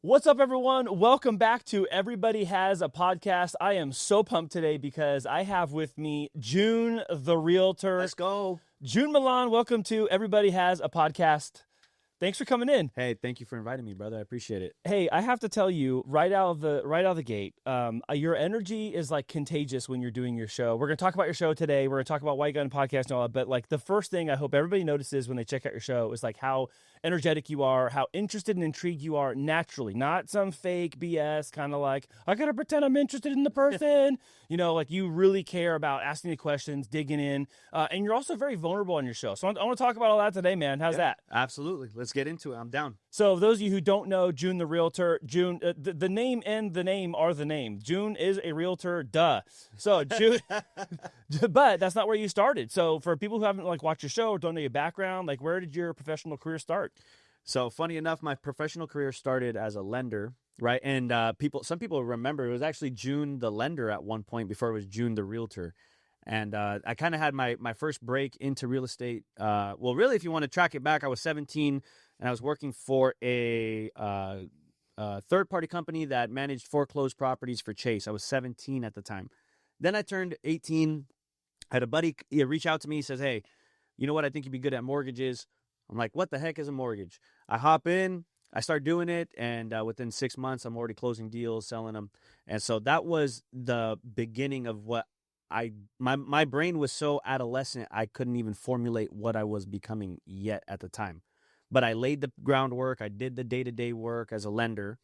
What's up, everyone? Welcome back to Everybody Has a Podcast. I am so pumped today because I have with me June the Realtor. Let's go. June Malan, welcome to Everybody Has a Podcast. Thanks for coming in. Hey, thank you for inviting me, brother. I appreciate it. Hey, I have to tell you right out of the gate, your energy is like contagious when you're doing your show. We're gonna talk about your show today. We're gonna talk about White Gun Podcast and all that. But like the first thing I hope everybody notices when they check out your show is like how energetic you are, how interested and intrigued you are naturally, not some fake BS kind of like I gotta pretend I'm interested in the person. Like you really care about asking the questions, digging in, and you're also very vulnerable on your show. So I want to talk about all that today, man. How's that? Absolutely. Let's get into it. I'm down. So those of you who don't know June the Realtor, June, the name and the name are the name. June is a realtor, duh. So June, but that's not where you started. So for people who haven't like watched your show or don't know your background, like where did your professional career start? So funny enough, my professional career started as a lender, right? And some people remember it was actually June the Lender at one point before it was June the Realtor. And I kind of had my first break into real estate. Well, really, if you want to track it back, I was 17 and I was working for a third-party company that managed foreclosed properties for Chase. I was 17 at the time. Then I turned 18. I had a buddy reach out to me. He says, hey, you know what? I think you'd be good at mortgages. I'm like, what the heck is a mortgage? I hop in. I start doing it, and within 6 months, I'm already closing deals, selling them. And so that was the beginning of what my brain was so adolescent, I couldn't even formulate what I was becoming yet at the time. But I laid the groundwork. I did the day-to-day work as a lender.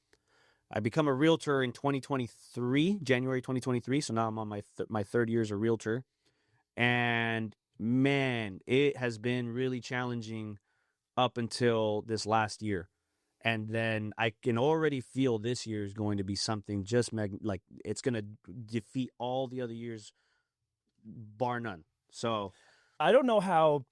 I become a realtor in 2023, January 2023. So now I'm on my third year as a realtor. And man, it has been really challenging up until this last year. And then I can already feel this year is going to be something just like it's going to defeat all the other years, bar none. So I don't know how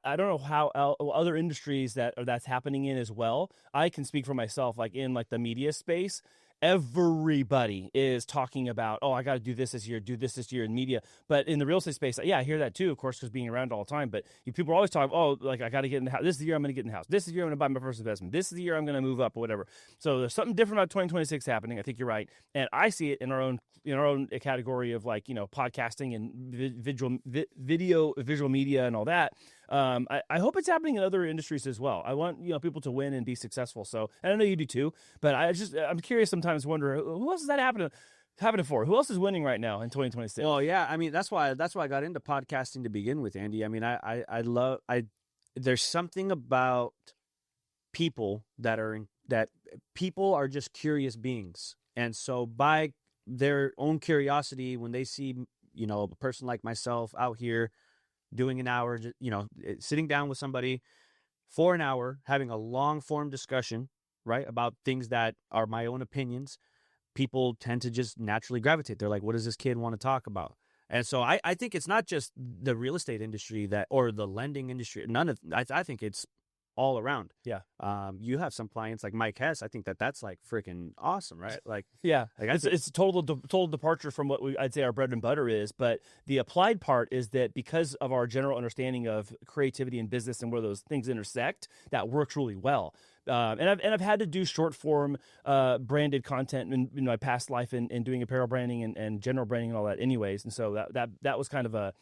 other industries that's happening in as well. I can speak for myself, like in like the media space. Everybody is talking about, oh, I got to do this year in media. But in the real estate space, yeah, I hear that too, of course, because being around all the time. But people are always talking, oh, like I got to get in the house. This is the year I'm going to get in the house. This is the year I'm going to buy my first investment. This is the year I'm going to move up or whatever. So there's something different about 2026 happening. I think you're right, and I see it in our own category of like podcasting and visual media and all that. I hope it's happening in other industries as well. I want people to win and be successful. So, and I know you do too. But I'm curious sometimes. Wonder who else is that happening for? Who else is winning right now in 2026? Well, yeah, I mean that's why I got into podcasting to begin with, Andy. I mean, there's something about people that people are just curious beings, and so by their own curiosity, when they see a person like myself out here doing an hour, sitting down with somebody for an hour, having a long form discussion, right, about things that are my own opinions, people tend to just naturally gravitate. They're like, what does this kid want to talk about? And so I think it's not just the real estate industry or the lending industry. I think it's all around. Yeah. You have some clients like Mike Hess. I think that's like freaking awesome, right? Like, yeah, it's a total departure from what I'd say our bread and butter is. But the applied part is that because of our general understanding of creativity and business and where those things intersect, that works really well. And I've had to do short form branded content in my past life in doing apparel branding and general branding and all that anyways. And so that was kind of a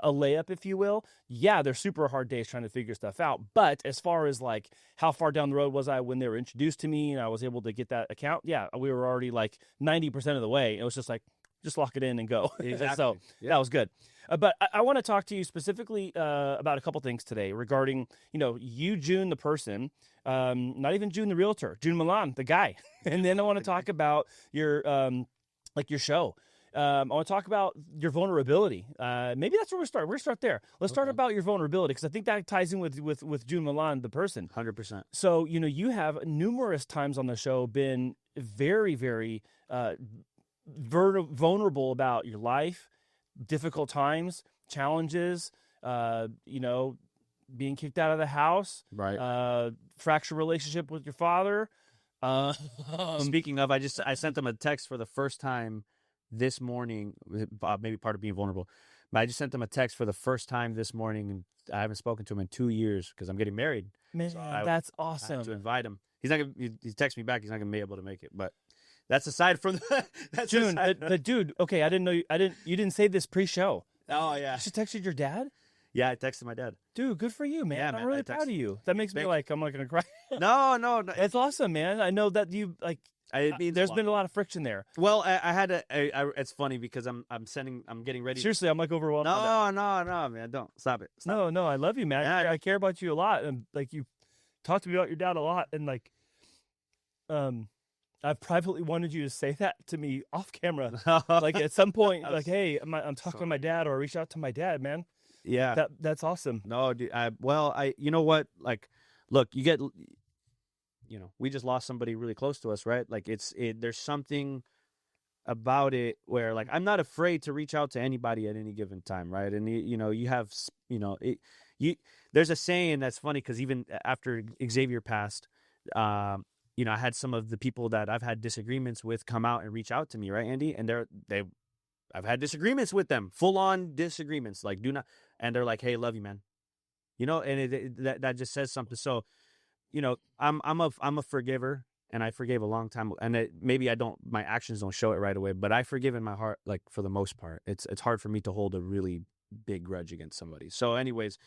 layup, if you will. Yeah, they're super hard days trying to figure stuff out. But as far as like how far down the road was I when they were introduced to me and I was able to get that account? Yeah, we were already like 90% of the way. It was just like, just lock it in and go. Exactly. So yeah. That was good. But I want to talk to you specifically about a couple things today regarding, you, June, the person, not even June, the realtor, June Malan, the guy. And then I want to talk about your show. I want to talk about your vulnerability. Maybe that's where we're start. We're going to start there. Let's start about your vulnerability because I think that ties in with June Malan, the person. 100%. So, you have numerous times on the show been very, very vulnerable about your life, difficult times, challenges, being kicked out of the house, right? Fractured relationship with your father. Speaking of, I sent them a text for the first time this morning, maybe part of being vulnerable, But I just sent him a text for the first time this morning, and I haven't spoken to him in 2 years because I'm getting married. Man, So that's I have awesome. to invite him. He's not gonna. He texted me back. He's not gonna be able to make it. But that's aside from the. That's June, aside. but dude, okay, I didn't know you didn't say this pre-show. Oh yeah. You just texted your dad? Yeah, I texted my dad. Dude, good for you, man. Yeah, I'm man, really I proud of you. That makes me like I'm not gonna cry. No. It's awesome, man. I know that you like. There's been a lot of friction there. Well, I had a. It's funny because I'm getting ready. Seriously, I'm like overwhelmed. No, man, don't stop it. Stop No, I love you, man. Yeah. I care about you a lot, and like you talk to me about your dad a lot, and like, I've privately wanted you to say that to me off camera, like at some point, like, hey, I'm talking to my dad, or reach out to my dad, man. Yeah, that's awesome. No, dude. You know what? Like, look, you get. We just lost somebody really close to us, right? Like there's something about it where like I'm not afraid to reach out to anybody at any given time, right? And you have there's a saying that's funny because even after Xavier passed, I had some of the people that I've had disagreements with come out and reach out to me, right, Andy? And I've had disagreements with them, full on disagreements, like and they're like, hey, love you, man, and that just says something. So. I'm a forgiver, and I forgave a long time. And maybe my actions don't show it right away, but I forgive in my heart. Like for the most part, it's hard for me to hold a really big grudge against somebody. So, anyways,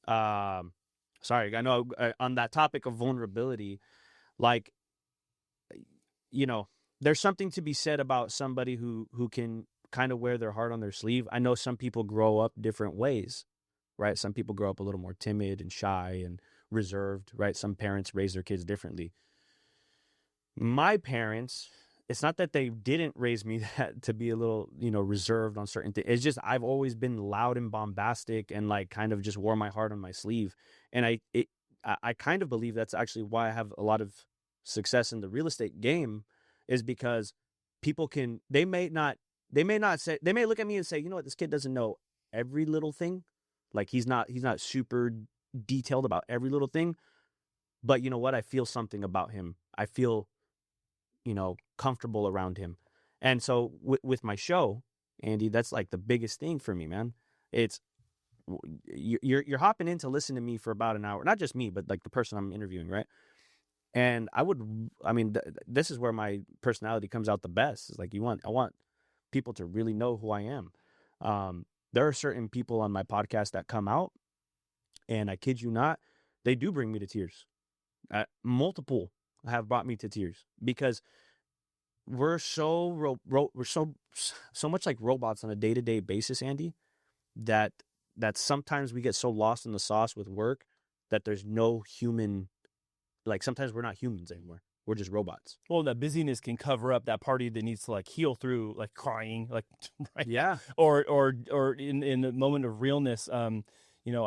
sorry. I know on that topic of vulnerability, like, there's something to be said about somebody who can kind of wear their heart on their sleeve. I know some people grow up different ways, right? Some people grow up a little more timid and shy and reserved, right? Some parents raise their kids differently. My parents, it's not that they didn't raise me to be a little, reserved on certain things. It's just I've always been loud and bombastic and like kind of just wore my heart on my sleeve. And I kind of believe that's actually why I have a lot of success in the real estate game, is because people they may look at me and say, you know what, this kid doesn't know every little thing. Like he's not super detailed about every little thing, but you know what? I feel something about him. I feel, comfortable around him. And so with my show, Andy, that's like the biggest thing for me, man. It's you're hopping in to listen to me for about an hour, not just me, but like the person I'm interviewing, right? And this is where my personality comes out the best. It's like I want people to really know who I am. There are certain people on my podcast that come out, and I kid you not, they do bring me to tears. Multiple have brought me to tears because we're so much like robots on a day-to-day basis, Andy, that sometimes we get so lost in the sauce with work that there's no human. Like sometimes we're not humans anymore. We're just robots. Well, that busyness can cover up that party that needs to like heal through, like crying, like right? Yeah, or in a moment of realness. I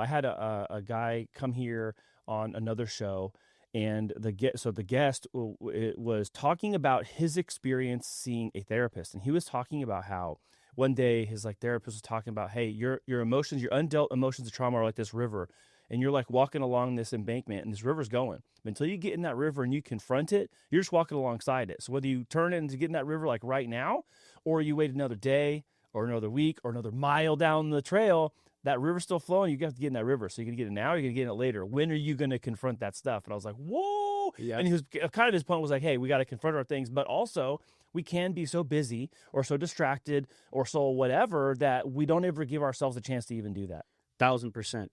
had a guy come here on another show, and the guest was talking about his experience seeing a therapist, and he was talking about how one day his therapist was talking about, hey, your emotions, your undealt emotions of trauma are like this river, and you're like walking along this embankment, and this river's going. But until you get in that river and you confront it, you're just walking alongside it. So whether you turn into getting that river like right now, or you wait another day, or another week, or another mile down the trail, that river's still flowing. You have to get in that river. So you're going to get it now, or you're going to get in it later. When are you going to confront that stuff? And I was like, whoa. Yeah. And he was kind of, his point was like, hey, we got to confront our things, but also we can be so busy or so distracted or so whatever that we don't ever give ourselves a chance to even do that. 1,000%.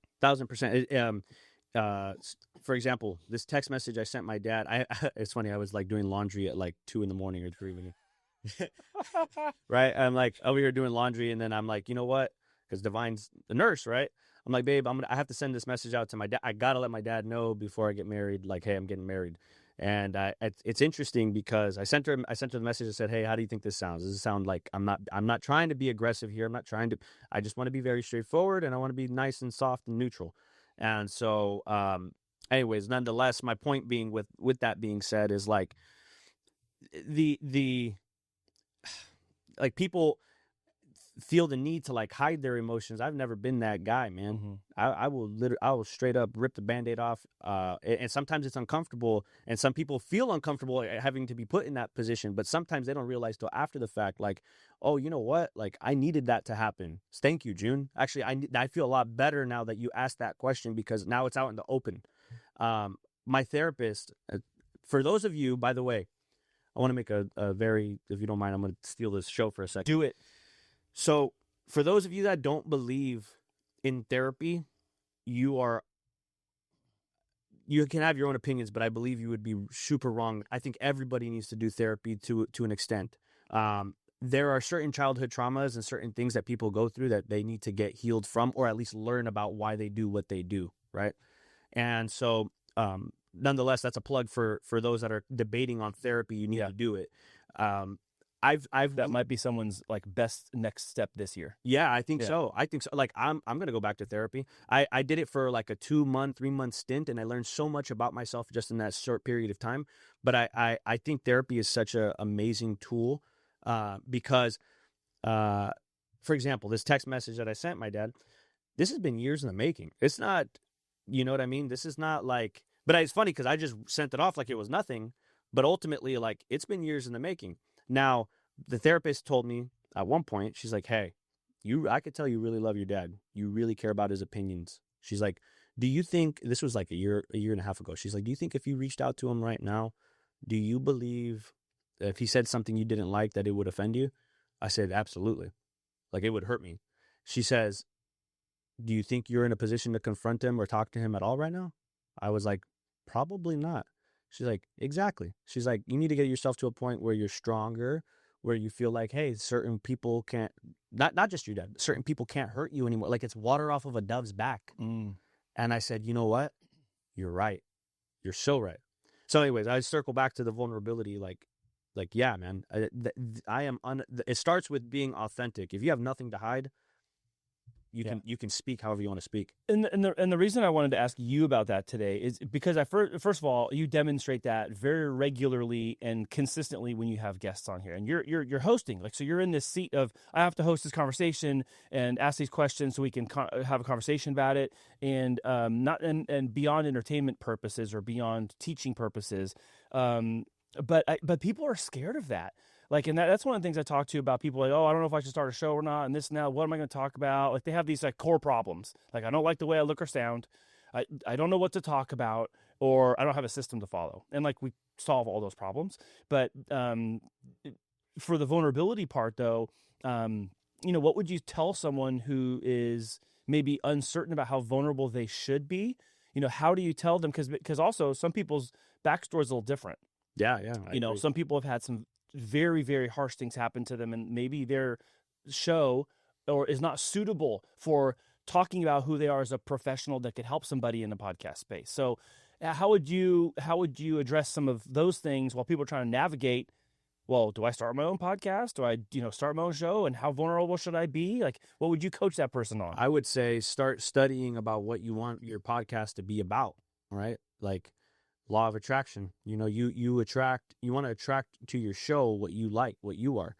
For example, this text message I sent my dad, it's funny. I was like doing laundry at like 2 a.m. or 3 a.m. Right. I'm like over here doing laundry. And then I'm like, you know what? Because Divine's the nurse, right? I'm like, babe, I have to send this message out to my dad. I got to let my dad know before I get married. Like, hey, I'm getting married. And it's interesting because I sent her the message and said, hey, how do you think this sounds? Does it sound like I'm not trying to be aggressive here. I just want to be very straightforward, and I want to be nice and soft and neutral. And so, anyways, nonetheless, my point being with that being said is like the like people feel the need to like hide their emotions. I've never been that guy, man. Mm-hmm. I will straight up rip the Band-Aid off. And sometimes it's uncomfortable, and some people feel uncomfortable having to be put in that position, but sometimes they don't realize till after the fact, like, oh, you know what? Like, I needed that to happen. Thank you, June. Actually, I feel a lot better now that you asked that question, because now it's out in the open. My therapist, for those of you, by the way, I want to make a very, if you don't mind, I'm going to steal this show for a second. Do it. So for those of you that don't believe in therapy, you can have your own opinions, but I believe you would be super wrong. I think everybody needs to do therapy to an extent. There are certain childhood traumas and certain things that people go through that they need to get healed from, or at least learn about why they do what they do, right? And so nonetheless, that's a plug for those that are debating on therapy. You need to do it. That might be someone's like best next step this year. Yeah, I think so. Like, I'm going to go back to therapy. I did it for like a 2-month, 3-month stint, and I learned so much about myself just in that short period of time. But I think therapy is such an amazing tool because, for example, this text message that I sent my dad, this has been years in the making. It's not, you know what I mean? This is not like, but it's funny because I just sent it off like it was nothing. But ultimately, like, it's been years in the making. Now, the therapist told me at one point, she's like, hey, I could tell you really love your dad. You really care about his opinions. She's like, do you think, this was like a year and a half ago. She's like, do you think if you reached out to him right now, do you believe if he said something you didn't like that it would offend you? I said, absolutely. Like, it would hurt me. She says, do you think you're in a position to confront him or talk to him at all right now? I was like, probably not. She's like, exactly. She's like, you need to get yourself to a point where you're stronger, where you feel like, hey, certain people can't, not just your dad, but certain people can't hurt you anymore. Like, it's water off of a dove's back. And I said, you know what? You're right. You're so right. So anyways, I circle back to the vulnerability. Like, yeah, man, it starts with being authentic. If you have nothing to hide, you can speak however you want to speak. And the reason I wanted to ask you about that today is because first of all, you demonstrate that very regularly and consistently when you have guests on here, and you're hosting, like, so you're in this seat of, I have to host this conversation and ask these questions so we can have a conversation about it, and not and beyond entertainment purposes or beyond teaching purposes, but people are scared of that. Like, and that's one of the things I talk to about people, like, oh, I don't know if I should start a show or not, and this and that, what am I going to talk about? Like, they have these like core problems. Like, I don't like the way I look or sound. I don't know what to talk about, or I don't have a system to follow. And like, we solve all those problems. But for the vulnerability part though, what would you tell someone who is maybe uncertain about how vulnerable they should be? How do you tell them? Because also some people's backstory is a little different. Yeah. Some people have had some very, very harsh things happen to them, and maybe their show is not suitable for talking about who they are as a professional that could help somebody in the podcast space. So how would you address some of those things while people are trying to navigate, well, do I start my own podcast? Do I, start my own show? And how vulnerable should I be? Like, what would you coach that person on? I would say start studying about what you want your podcast to be about, right? Like, law of attraction. You want to attract to your show what you like, what you are.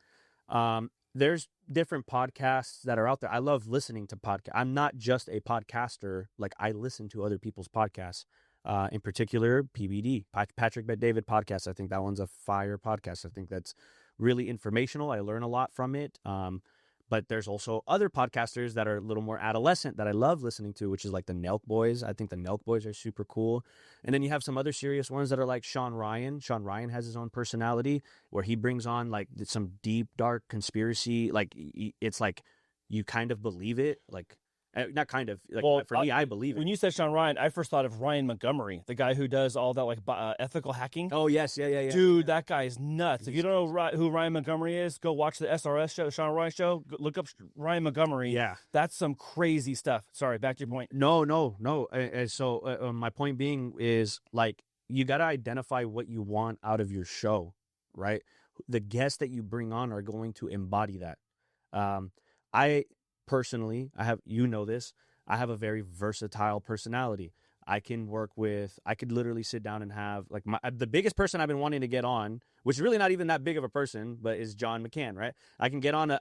There's different podcasts that are out there. I love listening to podcasts. I'm not just a podcaster. Like, I listen to other people's podcasts. In particular, PBD, Patrick Bet David podcast. I think that one's a fire podcast. I think that's really informational. I learn a lot from it. But there's also other podcasters that are a little more adolescent that I love listening to, which is like the Nelk Boys. I think the Nelk Boys are super cool. And then you have some other serious ones that are like Sean Ryan. Sean Ryan has his own personality where he brings on like some deep, dark conspiracy. Like, it's like you kind of believe it. Like, not kind of. Like, well, for me, I believe it. When you said Sean Ryan, I first thought of Ryan Montgomery, the guy who does all that like ethical hacking. Oh, yes. Yeah. Dude, that guy is nuts. If you don't know who Ryan Montgomery is, go watch the SRS show, Sean Ryan show. Look up Ryan Montgomery. Yeah. That's some crazy stuff. Sorry, back to your point. No. So my point being is, like, you got to identify what you want out of your show, right? The guests that you bring on are going to embody that. I personally, I have a very versatile personality. I can literally sit down and have like the biggest person I've been wanting to get on, which is really not even that big of a person, but is John McCann, right? I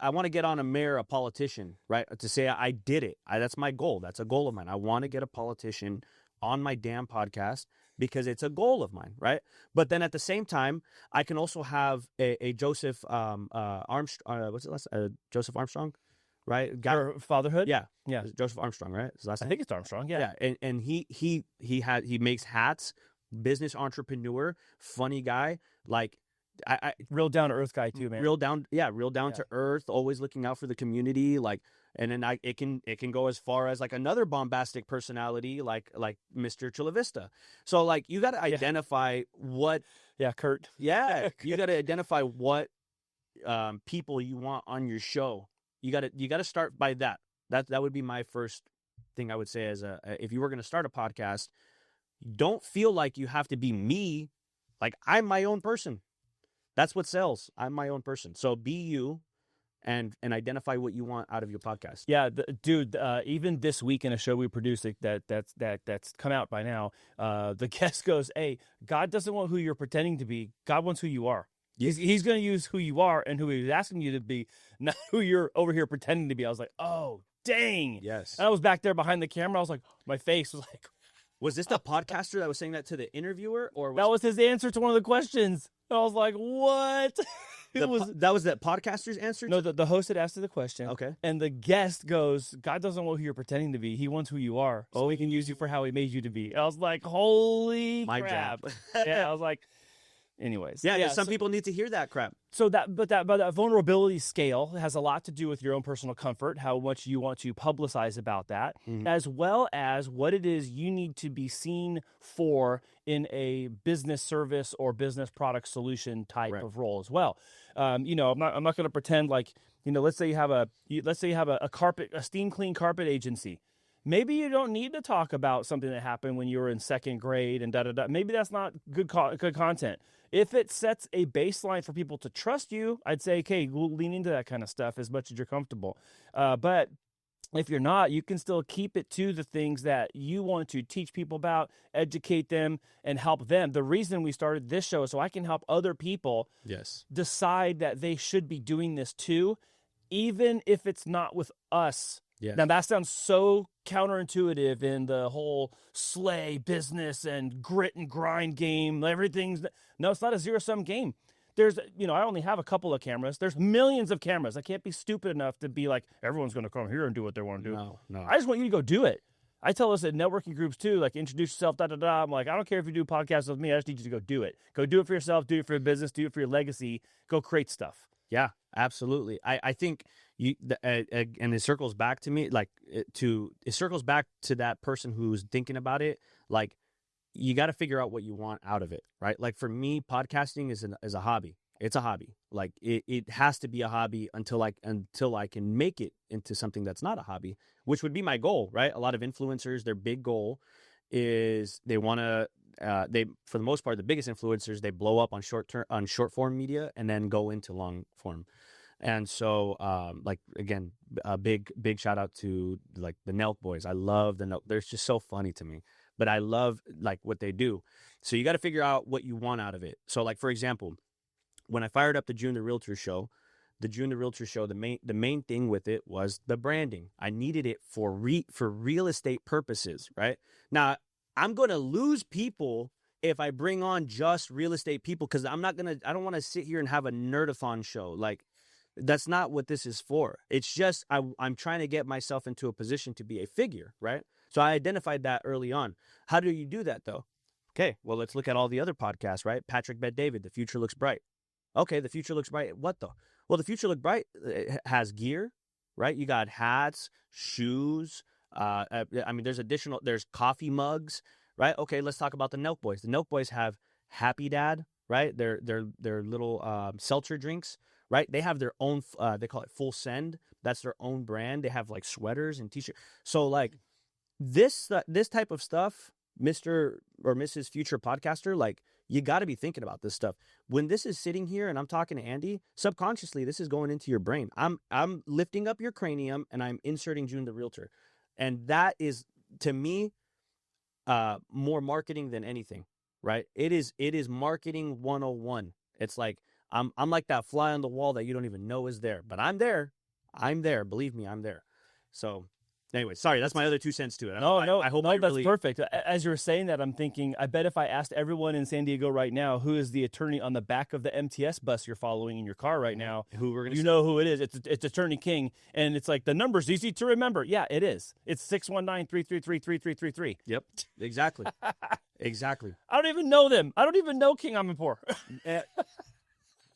want to get on a mayor, a politician, right? To say I did it. That's my goal. That's a goal of mine. I want to get a politician on my damn podcast because it's a goal of mine, right? But then at the same time, I can also have a Joseph Armstrong, Joseph Armstrong, right? Or fatherhood. Yeah. Yeah. Joseph Armstrong, right? His last I name? think it's Armstrong. Yeah. Yeah. And he makes hats, business entrepreneur, funny guy. Like I Real down to earth guy too, man. real down to earth, always looking out for the community. Like, and then it can go as far as like another bombastic personality, like Mr. Chula Vista. So like you got to identify what. Yeah, Kurt. Yeah, you got to identify what people you want on your show. You got to start by that. That would be my first thing I would say as if you were going to start a podcast, don't feel like you have to be me. Like I'm my own person. That's what sells. I'm my own person. So be you and identify what you want out of your podcast. Yeah, dude, even this week in a show we produced that's come out by now, the guest goes, "Hey, God doesn't want who you're pretending to be. God wants who you are. He's going to use who you are and who he's asking you to be, not who you're over here pretending to be." I was like, "Oh, dang." Yes. And I was back there behind the camera. I was like, my face was like, was this the podcaster that was saying that to the interviewer, or that was his answer to one of the questions? And I was like, what? that was that podcaster's answer? No, the host had asked the question. Okay. And the guest goes, God doesn't want who you're pretending to be. He wants who you are. So he can use you for how he made you to be. And I was like, holy crap. Yeah, I was like, anyways. Yeah, some people need to hear that crap. So that vulnerability scale has a lot to do with your own personal comfort, how much you want to publicize about that, as well as what it is you need to be seen for in a business service or business product solution type of role as well. I'm not going to pretend like, let's say you have a steam clean carpet agency. Maybe you don't need to talk about something that happened when you were in second grade and da-da-da. Maybe that's not good content. If it sets a baseline for people to trust you, I'd say, okay, we'll lean into that kind of stuff as much as you're comfortable. But if you're not, you can still keep it to the things that you want to teach people about, educate them, and help them. The reason we started this show is so I can help other people decide that they should be doing this too, even if it's not with us. Yeah. Now, that sounds so counterintuitive in the whole slay business and grit and grind game. No, it's not a zero-sum game. There's, I only have a couple of cameras. There's millions of cameras. I can't be stupid enough to be like, everyone's going to come here and do what they want to do. No. I just want you to go do it. I tell us at networking groups too, like introduce yourself, da-da-da. I'm like, I don't care if you do podcasts with me. I just need you to go do it. Go do it for yourself. Do it for your business. Do it for your legacy. Go create stuff. Yeah, absolutely. I think and it circles back to me, it circles back to that person who's thinking about it. Like, you got to figure out what you want out of it, right? Like for me, podcasting is a hobby. It's a hobby. Like it has to be a hobby until I can make it into something that's not a hobby, which would be my goal, right? A lot of influencers, their big goal is they want to. For the most part, the biggest influencers, they blow up on short form media and then go into long form. And so, again, a big shout out to like the Nelk boys. I love the Nelk. They're just so funny to me, but I love like what they do. So you got to figure out what you want out of it. So like, for example, when I fired up the June the Realtor show, the main thing with it was the branding. I needed it for real estate purposes, right? Now, I'm going to lose people if I bring on just real estate people, because I don't want to sit here and have a nerdathon show. Like, that's not what this is for. It's just I'm trying to get myself into a position to be a figure, right? So I identified that early on. How do you do that, though? Okay, well, let's look at all the other podcasts, right? Patrick Bet-David, The Future Looks Bright. Okay, the future looks bright. What though? Well, the future looks bright. It has gear, right? You got hats, shoes. There's coffee mugs, right? Okay, let's talk about the Nelk Boys. The Nelk Boys have Happy Dad, right? Their little seltzer drinks, right? They have their own. They call it Full Send. That's their own brand. They have like sweaters and t-shirts. So like this type of stuff, Mr. or Mrs. Future Podcaster, like you got to be thinking about this stuff. When this is sitting here and I'm talking to Andy, subconsciously this is going into your brain. I'm lifting up your cranium and I'm inserting June the Realtor. And that is, to me, more marketing than anything, right? It is marketing 101. It's like I'm like that fly on the wall that you don't even know is there, but I'm there. I'm there. Believe me, I'm there. So anyway, sorry, that's my other 2 cents to it. I hope that's really... perfect. As you were saying that, I'm thinking, I bet if I asked everyone in San Diego right now who is the attorney on the back of the MTS bus you're following in your car right now, who we're gonna know who it is. It's Attorney King, and it's like the number's easy to remember. Yeah, it is. It's 619-333-3333. Yep, exactly, exactly. I don't even know them. I don't even know King Amanpour.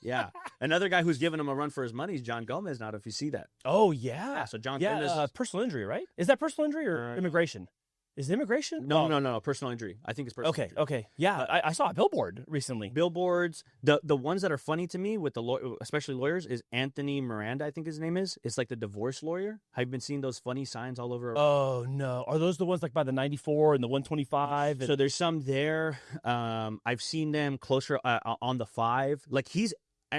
Yeah. Another guy who's giving him a run for his money is John Gomez. Now, if you see that. Oh, yeah. So John Gomez. Personal injury, right? Is that personal injury or immigration? Is it immigration? No. Personal injury. I think it's personal injury. Okay. Yeah, I saw a billboard recently. Billboards. The ones that are funny to me with especially lawyers is Anthony Miranda, I think his name is. It's like the divorce lawyer. Have you been seeing those funny signs all over? Oh, no. Are those the ones like by the 94 and the 125? So there's some there. I've seen them closer on the 5. Like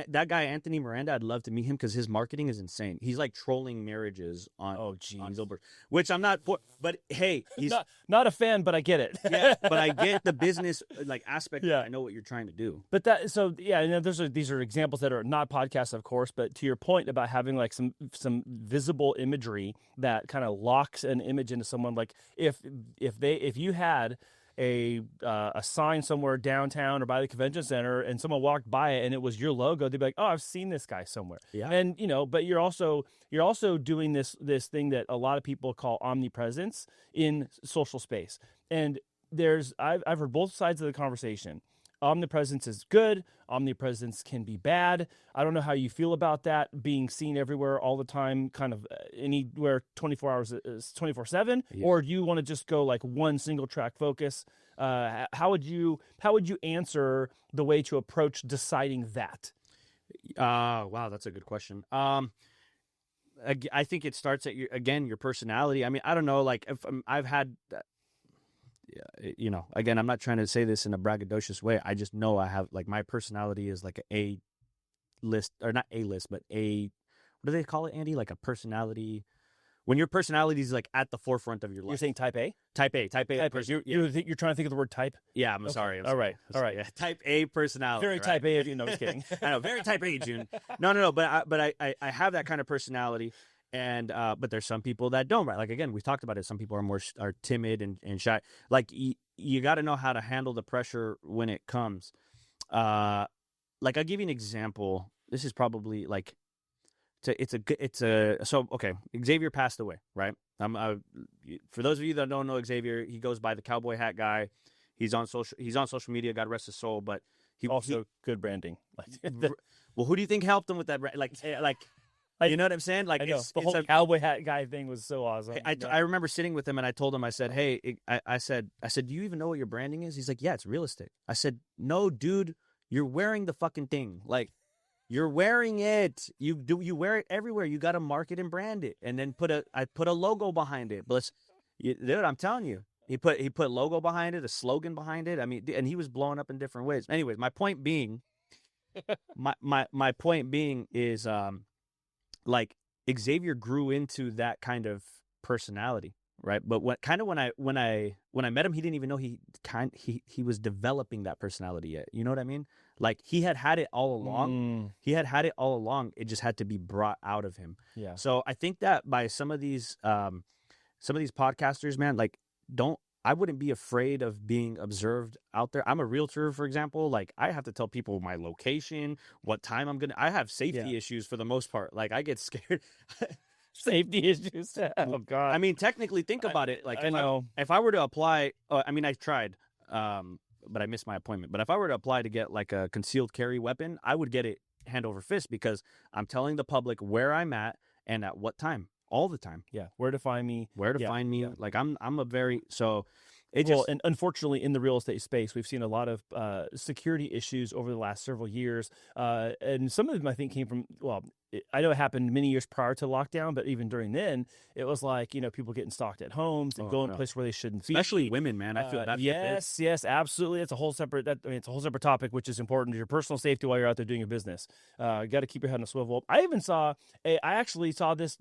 that guy, Anthony Miranda, I'd love to meet him because his marketing is insane. He's like trolling marriages on billboards, which I'm not for. But hey, he's not a fan, but I get it. Yeah, but I get the business like aspect. Yeah. I know what you're trying to do. But these are examples that are not podcasts, of course. But to your point about having like some visible imagery that kind of locks an image into someone, like if you had a sign somewhere downtown or by the convention center and someone walked by it and it was your logo, they'd be like, oh, I've seen this guy somewhere. Yeah. And but you're also doing this thing that a lot of people call omnipresence in social space. And I've heard both sides of the conversation. Omnipresence is good. Omnipresence can be bad. I don't know how you feel about that, being seen everywhere all the time, kind of anywhere 24 hours, 24/7, or do you want to just go like one single track focus? How would you answer the way to approach deciding that? Wow, that's a good question. I think it starts at your personality. I mean, I don't know, like if I've had. Again, I'm not trying to say this in a braggadocious way. I just know I have, like, my personality is like a list, or not a list, but what do they call it, Andy? Like a personality. When your personality is like at the forefront of your life. You're saying type A? Type A. You're trying to think of the word type? Yeah, I'm sorry. All right. Yeah. Type A personality. Very type A. No, just kidding. I know, very type A, June. No. But I have that kind of personality. And but there's some people that don't, right? Like, again, we talked about it. Some people are timid and shy. Like, you got to know how to handle the pressure when it comes. Like, I'll give you an example. This is probably like, so okay. Xavier passed away, right? For those of you that don't know Xavier, he goes by the cowboy hat guy. He's on social media. God rest his soul, but he good branding. Well, who do you think helped him with that? Like, you know what I'm saying? Like, the whole cowboy hat guy thing was so awesome. I remember sitting with him and I told him, I said, hey, I said, do you even know what your branding is? He's like, yeah, it's real estate. I said, no, dude, you're wearing the fucking thing. Like, you're wearing it. You wear it everywhere. You got to market and brand it, and then I put a logo behind it. But dude, I'm telling you, he put logo behind it, a slogan behind it. I mean, and he was blowing up in different ways. Anyways, my point being, my point being is, like, Xavier grew into that kind of personality, right? But when I met him, he didn't even know he was developing that personality yet. You know what I mean? Like, he had it all along. He had it all along. It just had to be brought out of him. Yeah. So I think that by some of these podcasters, man, like, I wouldn't be afraid of being observed out there. I'm a realtor, for example. Like, I have to tell people my location, what time I have safety issues for the most part. Like, I get scared. Safety issues. Oh, God. I mean, technically, think about it. Like, I know. If I were to apply, I mean, I tried, but I missed my appointment. But if I were to apply to get like a concealed carry weapon, I would get it hand over fist because I'm telling the public where I'm at and at what time. All the time. Yeah. Where to find me. Yeah. Like, I'm a very, so and unfortunately in the real estate space, we've seen a lot of security issues over the last several years. And some of them I think came from, I know it happened many years prior to lockdown, but even during then, it was like, people getting stalked at homes and going to places where they shouldn't be. Especially women, man. I feel that. Yes, absolutely. It's a whole separate, it's a whole separate topic, which is important to your personal safety while you're out there doing your business. You got to keep your head on a swivel. I actually saw this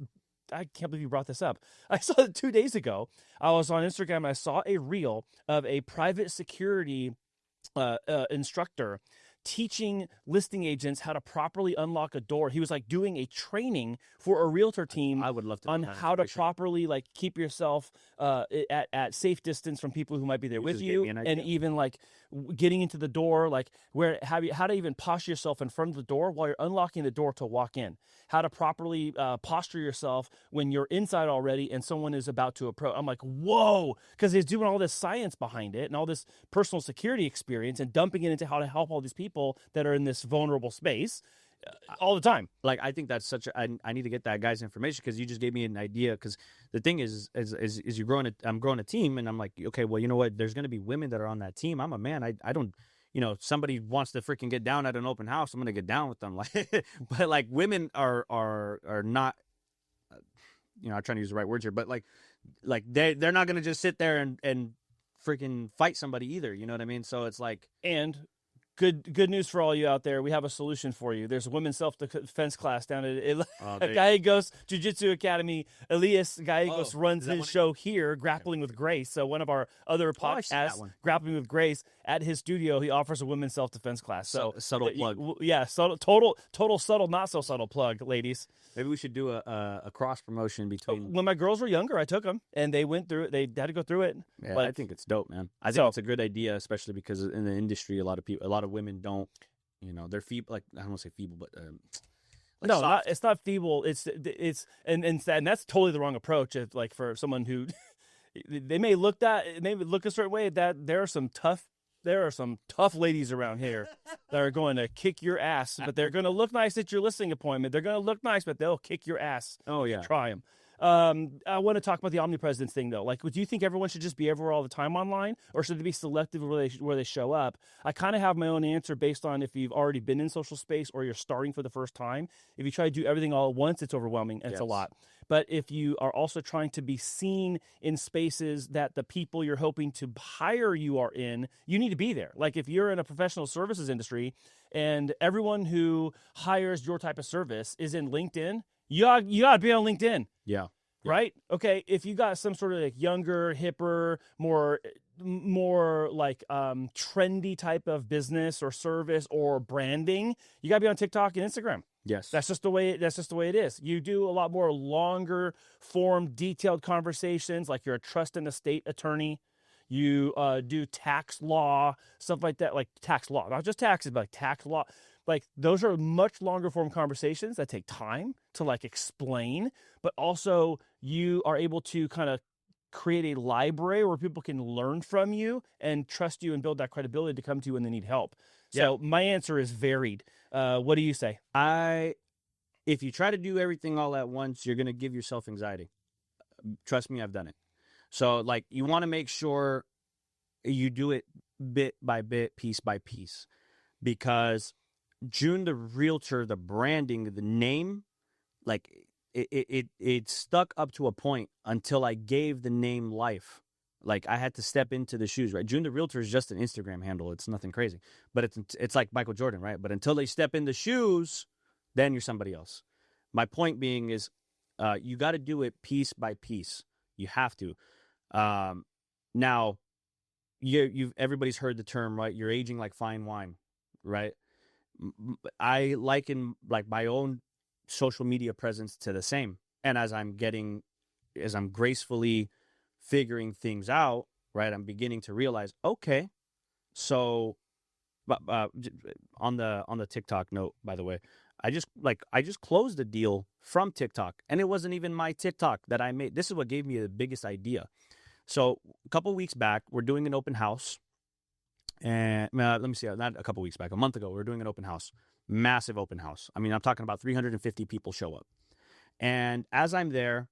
I can't believe you brought this up. I saw it 2 days ago. I was on Instagram and I saw a reel of a private security instructor teaching listing agents how to properly unlock a door. He was like doing a training for a realtor team. I would love to on how to properly like keep yourself at safe distance from people who might be there with you, and even like getting into the door, like how to even posture yourself in front of the door while you're unlocking the door to walk in. How to properly posture yourself when you're inside already and someone is about to approach. I'm like, whoa, because he's doing all this science behind it and all this personal security experience and dumping it into how to help all these people that are in this vulnerable space all the time. Like, I think that's such a, I need to get that guy's information, because you just gave me an idea. Because the thing is you're growing I'm growing a team, and I'm like, okay, well, you know what? There's going to be women that are on that team. I'm a man. I don't, somebody wants to freaking get down at an open house, I'm going to get down with them. Like, but like women are not, I'm trying to use the right words here, but like they're not going to just sit there and freaking fight somebody either. You know what I mean? So it's like, and good news for all you out there. We have a solution for you. There's a women's self-defense class down at Gallegos Jiu-Jitsu Academy. Elias Gallegos runs his show here, Grappling with Grace. So one of our other podcasts, Grappling with Grace, at his studio, he offers a women's self-defense class. So subtle plug. Total subtle, not so subtle plug, ladies. Maybe we should do a cross promotion between. When my girls were younger, I took them, and they went through it. They had to go through it. Yeah, I think it's dope, man. I think it's a good idea, especially because in the industry, a lot of women don't, they're feeble. Like, I don't want to say feeble, but it's not feeble. It's and that's totally the wrong approach. If, like, for someone who they may look a certain way, that there are some tough ladies around here that are going to kick your ass, but they're going to look nice at your listing appointment. They're going to look nice, but they'll kick your ass. Oh yeah, try them. I want to talk about the omnipresence thing, though. Like, do you think everyone should just be everywhere all the time online, or should they be selective where they show up? I kind of have my own answer based on if you've already been in social space or you're starting for the first time. If you try to do everything all at once, it's overwhelming and it's a lot. But if you are also trying to be seen in spaces that the people you're hoping to hire you are in, you need to be there. Like, if you're in a professional services industry and everyone who hires your type of service is in LinkedIn, you got to be on LinkedIn. Yeah. Right? Okay, if you got some sort of like younger, hipper, more like trendy type of business or service or branding, you got to be on TikTok and Instagram. Yes. That's just the way it is. You do a lot more longer form, detailed conversations, like you're a trust and estate attorney. You do tax law, stuff like that, like tax law, not just taxes, but like tax law. Like, those are much longer form conversations that take time to like explain, but also you are able to kind of create a library where people can learn from you and trust you and build that credibility to come to you when they need help. So my answer is varied. What do you say? If you try to do everything all at once, you're going to give yourself anxiety. Trust me, I've done it. So like, you want to make sure you do it bit by bit, piece by piece, because June the Realtor, the branding, the name, like it stuck up to a point until I gave the name life. Like, I had to step into the shoes, right? June the Realtor is just an Instagram handle. It's nothing crazy, but it's like Michael Jordan, right? But until they step in the shoes, then you're somebody else. My point being is, you got to do it piece by piece. You have to. Now, everybody's heard the term, right? You're aging like fine wine, right? I liken like my own social media presence to the same. And as I'm gracefully figuring things out, right, I'm beginning to realize, okay, so on the TikTok note, by the way, I just closed a deal from TikTok, and it wasn't even my TikTok that I made. This is what gave me the biggest idea. So a couple weeks back, we're doing an open house. And let me see, not a couple weeks back, a month ago, we were doing an open house, massive open house. I mean, I'm talking about 350 people show up. And as I'm there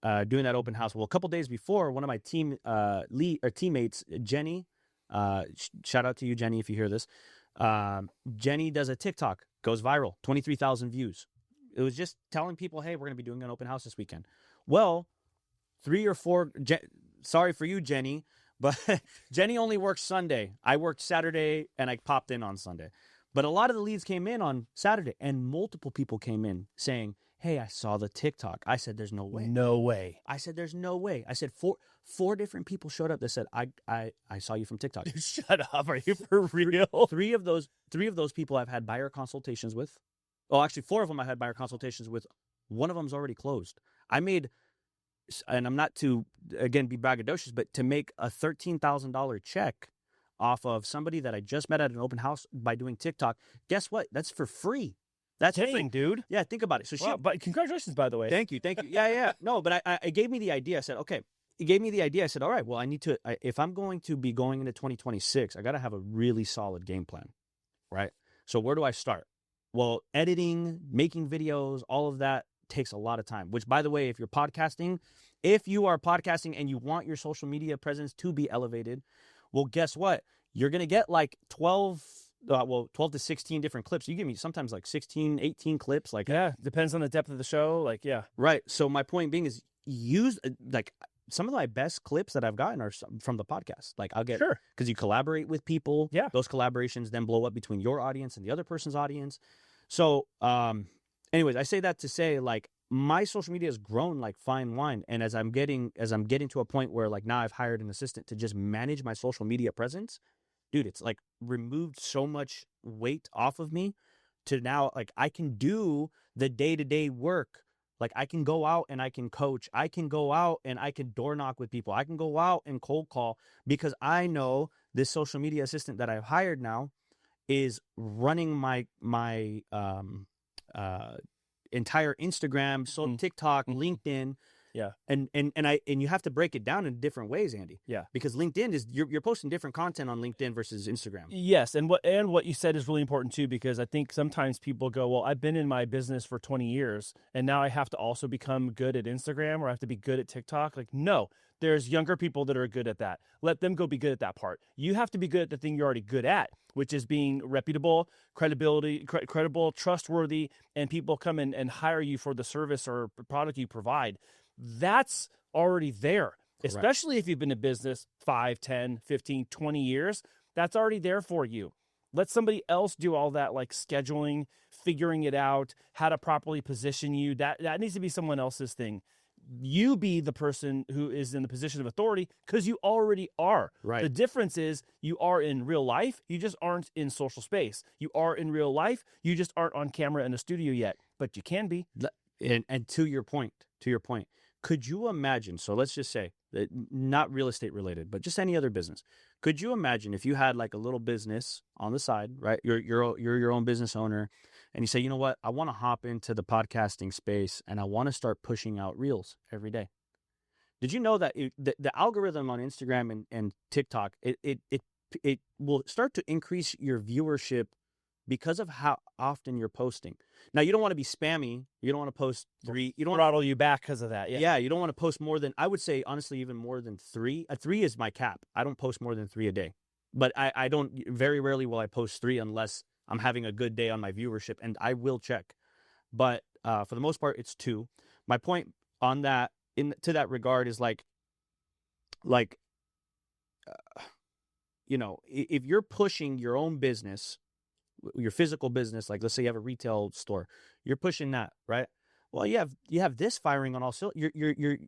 doing that open house, well, a couple days before, one of my teammates, Jenny, shout out to you, Jenny, if you hear this. Jenny does a TikTok, goes viral, 23,000 views. It was just telling people, hey, we're going to be doing an open house this weekend. Well, 3 or 4, sorry for you, Jenny, but Jenny only works Sunday. I worked Saturday, and I popped in on Sunday. But a lot of the leads came in on Saturday, and multiple people came in saying, hey, I saw the TikTok. I said, there's no way. No way. I said, there's no way. I said, four different people showed up that said, I saw you from TikTok. Dude, shut up. Are you for real? Three of those people I've had buyer consultations with. Oh, actually, 4 of them I had buyer consultations with. One of them's already closed. I made, and I'm not to, again, be braggadocious, but to make a $13,000 check off of somebody that I just met at an open house by doing TikTok. Guess what? That's for free. That's Dang, dude. Yeah, think about it. So Wow, but congratulations, by the way. Thank you. Yeah. No, but it gave me the idea. I said, okay. It gave me the idea. I said, all right, well, if I'm going to be going into 2026, I got to have a really solid game plan, right? So where do I start? Well, editing, making videos, all of that takes a lot of time, which, by the way, if you are podcasting and you want your social media presence to be elevated, well, guess what? You're going to get like 12 to 16 different clips. You give me sometimes like 16, 18 clips. Like, yeah, depends on the depth of the show. Like, yeah. Right. So my point being is use like some of my best clips that I've gotten are from the podcast. Like I'll get, sure, because you collaborate with people. Yeah. Those collaborations then blow up between your audience and the other person's audience. So, anyways, I say that to say like my social media has grown like fine wine. And as I'm getting to a point where like now I've hired an assistant to just manage my social media presence, dude, it's like removed so much weight off of me to now like I can do the day-to-day work. Like I can go out and I can coach. I can go out and I can door knock with people. I can go out and cold call because I know this social media assistant that I've hired now is running my entire Instagram, so TikTok, LinkedIn. Yeah. And you have to break it down in different ways, Andy. Yeah. Because LinkedIn is you're posting different content on LinkedIn versus Instagram. Yes, and what you said is really important too, because I think sometimes people go, well, I've been in my business for 20 years and now I have to also become good at Instagram or I have to be good at TikTok. Like, no, there's younger people that are good at that. Let them go be good at that part. You have to be good at the thing you're already good at, which is being reputable, credible, trustworthy, and people come in and hire you for the service or product you provide. That's already there, especially if you've been in business 5, 10, 15, 20 years. That's already there for you. Let somebody else do all that, like scheduling, figuring it out, how to properly position you. That needs to be someone else's thing. You be the person who is in the position of authority because you already are. Right. The difference is you are in real life. You just aren't in social space. You are in real life. You just aren't on camera in a studio yet, but you can be. And to your point, could you imagine, so let's just say, not real estate related, but just any other business. Could you imagine if you had like a little business on the side, right? You're your own business owner, and you say, you know what? I want to hop into the podcasting space, and I want to start pushing out reels every day. Did you know that the algorithm on Instagram and TikTok, it will start to increase your viewership because of how often you're posting. Now, you don't want to be spammy. You don't want to post 3. You don't throttle you back because of that. Yeah, you don't want to post more than, I would say, honestly, even more than 3. 3 is my cap. I don't post more than 3 a day. But I don't, very rarely will I post 3 unless I'm having a good day on my viewership, and I will check. But for the most part, it's 2. My point on that, to that regard, is you know, if you're pushing your own business, your physical business, like let's say you have a retail store, you're pushing that, right? Well, you have this firing on all cylinders.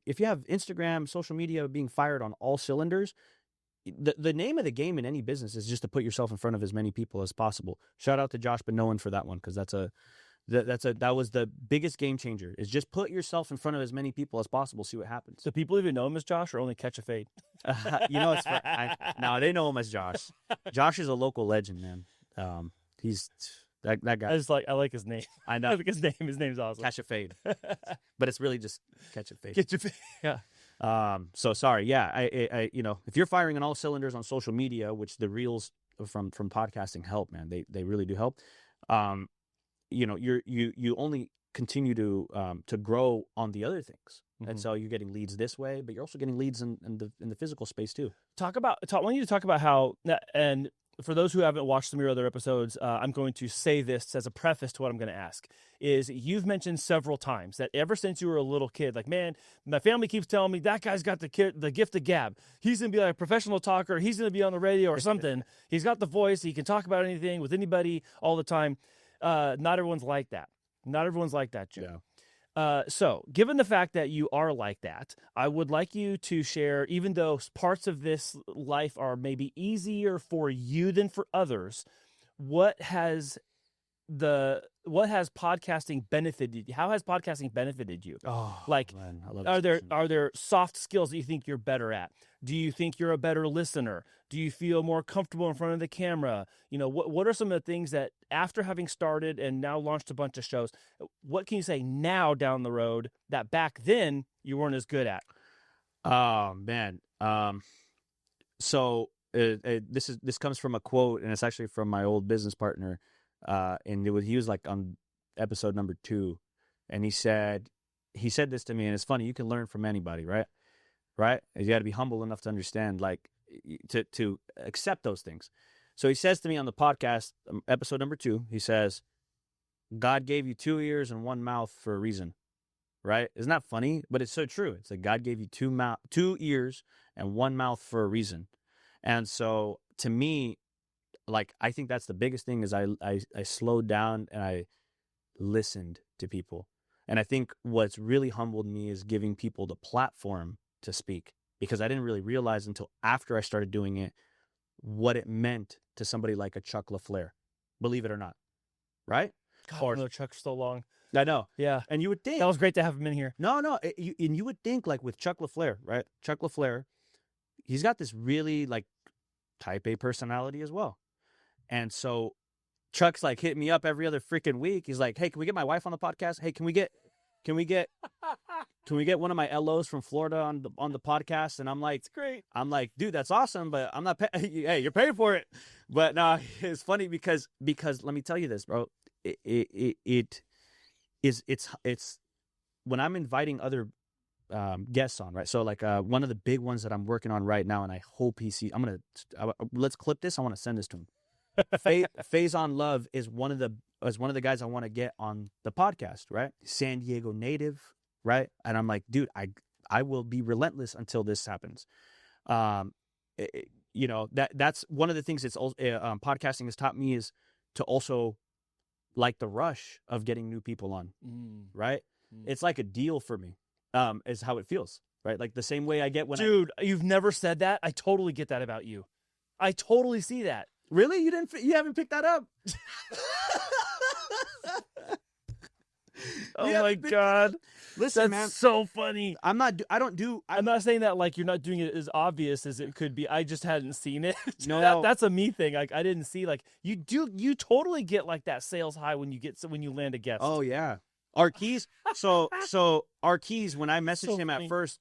If you have Instagram, social media being fired on all cylinders, the name of the game in any business is just to put yourself in front of as many people as possible. Shout out to Josh Benowen for that one, because that was the biggest game changer. Is just put yourself in front of as many people as possible, see what happens. So people even know him as Josh, or only catch a fade? You know, no, they know him as Josh. Josh is a local legend, man. He's that guy. I like his name. I know. I like his name. His name's awesome. Catch a fade. But it's really just catch a fade. Catch a fade. Yeah. So sorry. Yeah. I you know, if you're firing on all cylinders on social media, which the reels from podcasting help, man, they really do help. You know, you only continue to grow on the other things. Mm-hmm. And so you're getting leads this way, but you're also getting leads in the physical space too. I want you to talk about how, and for those who haven't watched some of your other episodes, I'm going to say this as a preface to what I'm going to ask, is you've mentioned several times that ever since you were a little kid, like, man, my family keeps telling me that guy's got the gift of gab. He's going to be like a professional talker. He's going to be on the radio or something. He's got the voice. He can talk about anything with anybody all the time. Not everyone's like that. Not everyone's like that, June. So, given the fact that you are like that, I would like you to share, even though parts of this life are maybe easier for you than for others, what has podcasting benefited you? How has podcasting benefited you? Oh, Like, man, I love are this there are there soft skills that you think you're better at? Do you think you're a better listener? Do you feel more comfortable in front of the camera? What are some of the things that, after having started and now launched a bunch of shows, what can you say now down the road that back then you weren't as good at? Oh man. So this comes from a quote, and it's actually from my old business partner. And he was like on episode number 2, and he said this to me, and it's funny. You can learn from anybody, right? Right? You got to be humble enough to understand, like, to accept those things. So he says to me on the podcast, episode number 2, he says, God gave you 2 ears and 1 mouth for a reason. Right? Isn't that funny? But it's so true. It's like God gave you 2 ears and 1 mouth for a reason. And so to me, like, I think that's the biggest thing is I slowed down and I listened to people. And I think what's really humbled me is giving people the platform to speak, because I didn't really realize until after I started doing it what it meant to somebody like a Chuck LaFleur, believe it or not. Right? God, I know Chuck's so long. I know. Yeah. And you would think. That was great to have him in here. No. And you would think, like, with Chuck LaFleur, right? Chuck LaFleur, he's got this really, like, type A personality as well. And so Chuck's like hitting me up every other freaking week. He's like, hey, can we get my wife on the podcast? Hey, can we get one of my LOs from Florida on the podcast? And I'm like, it's great. I'm like, dude, that's awesome, but I'm not hey, you're paying for it. But no, it's funny because let me tell you this, bro. It's when I'm inviting other guests on, right? So like one of the big ones that I'm working on right now, and I hope he sees. Let's clip this. I want to send this to him. Faison Love is one of the guys I want to get on the podcast, right? San Diego native, right? And I'm like, dude, I will be relentless until this happens. That's one of the things that's podcasting has taught me, is to also like the rush of getting new people on, right? It's like a deal for me, is how it feels, right? Like the same way I get when Dude, you've never said that. I totally get that about you. I totally see that. Really? You haven't picked that up? Oh my God. Listen, That's man, so funny. I'm not saying that like you're not doing it as obvious as it could be. I just hadn't seen it. No, that's a me thing. Like I didn't see, like, you totally get like that sales high when you land a guest. Oh yeah. Arkeys. So Arkeys, when I messaged him at first,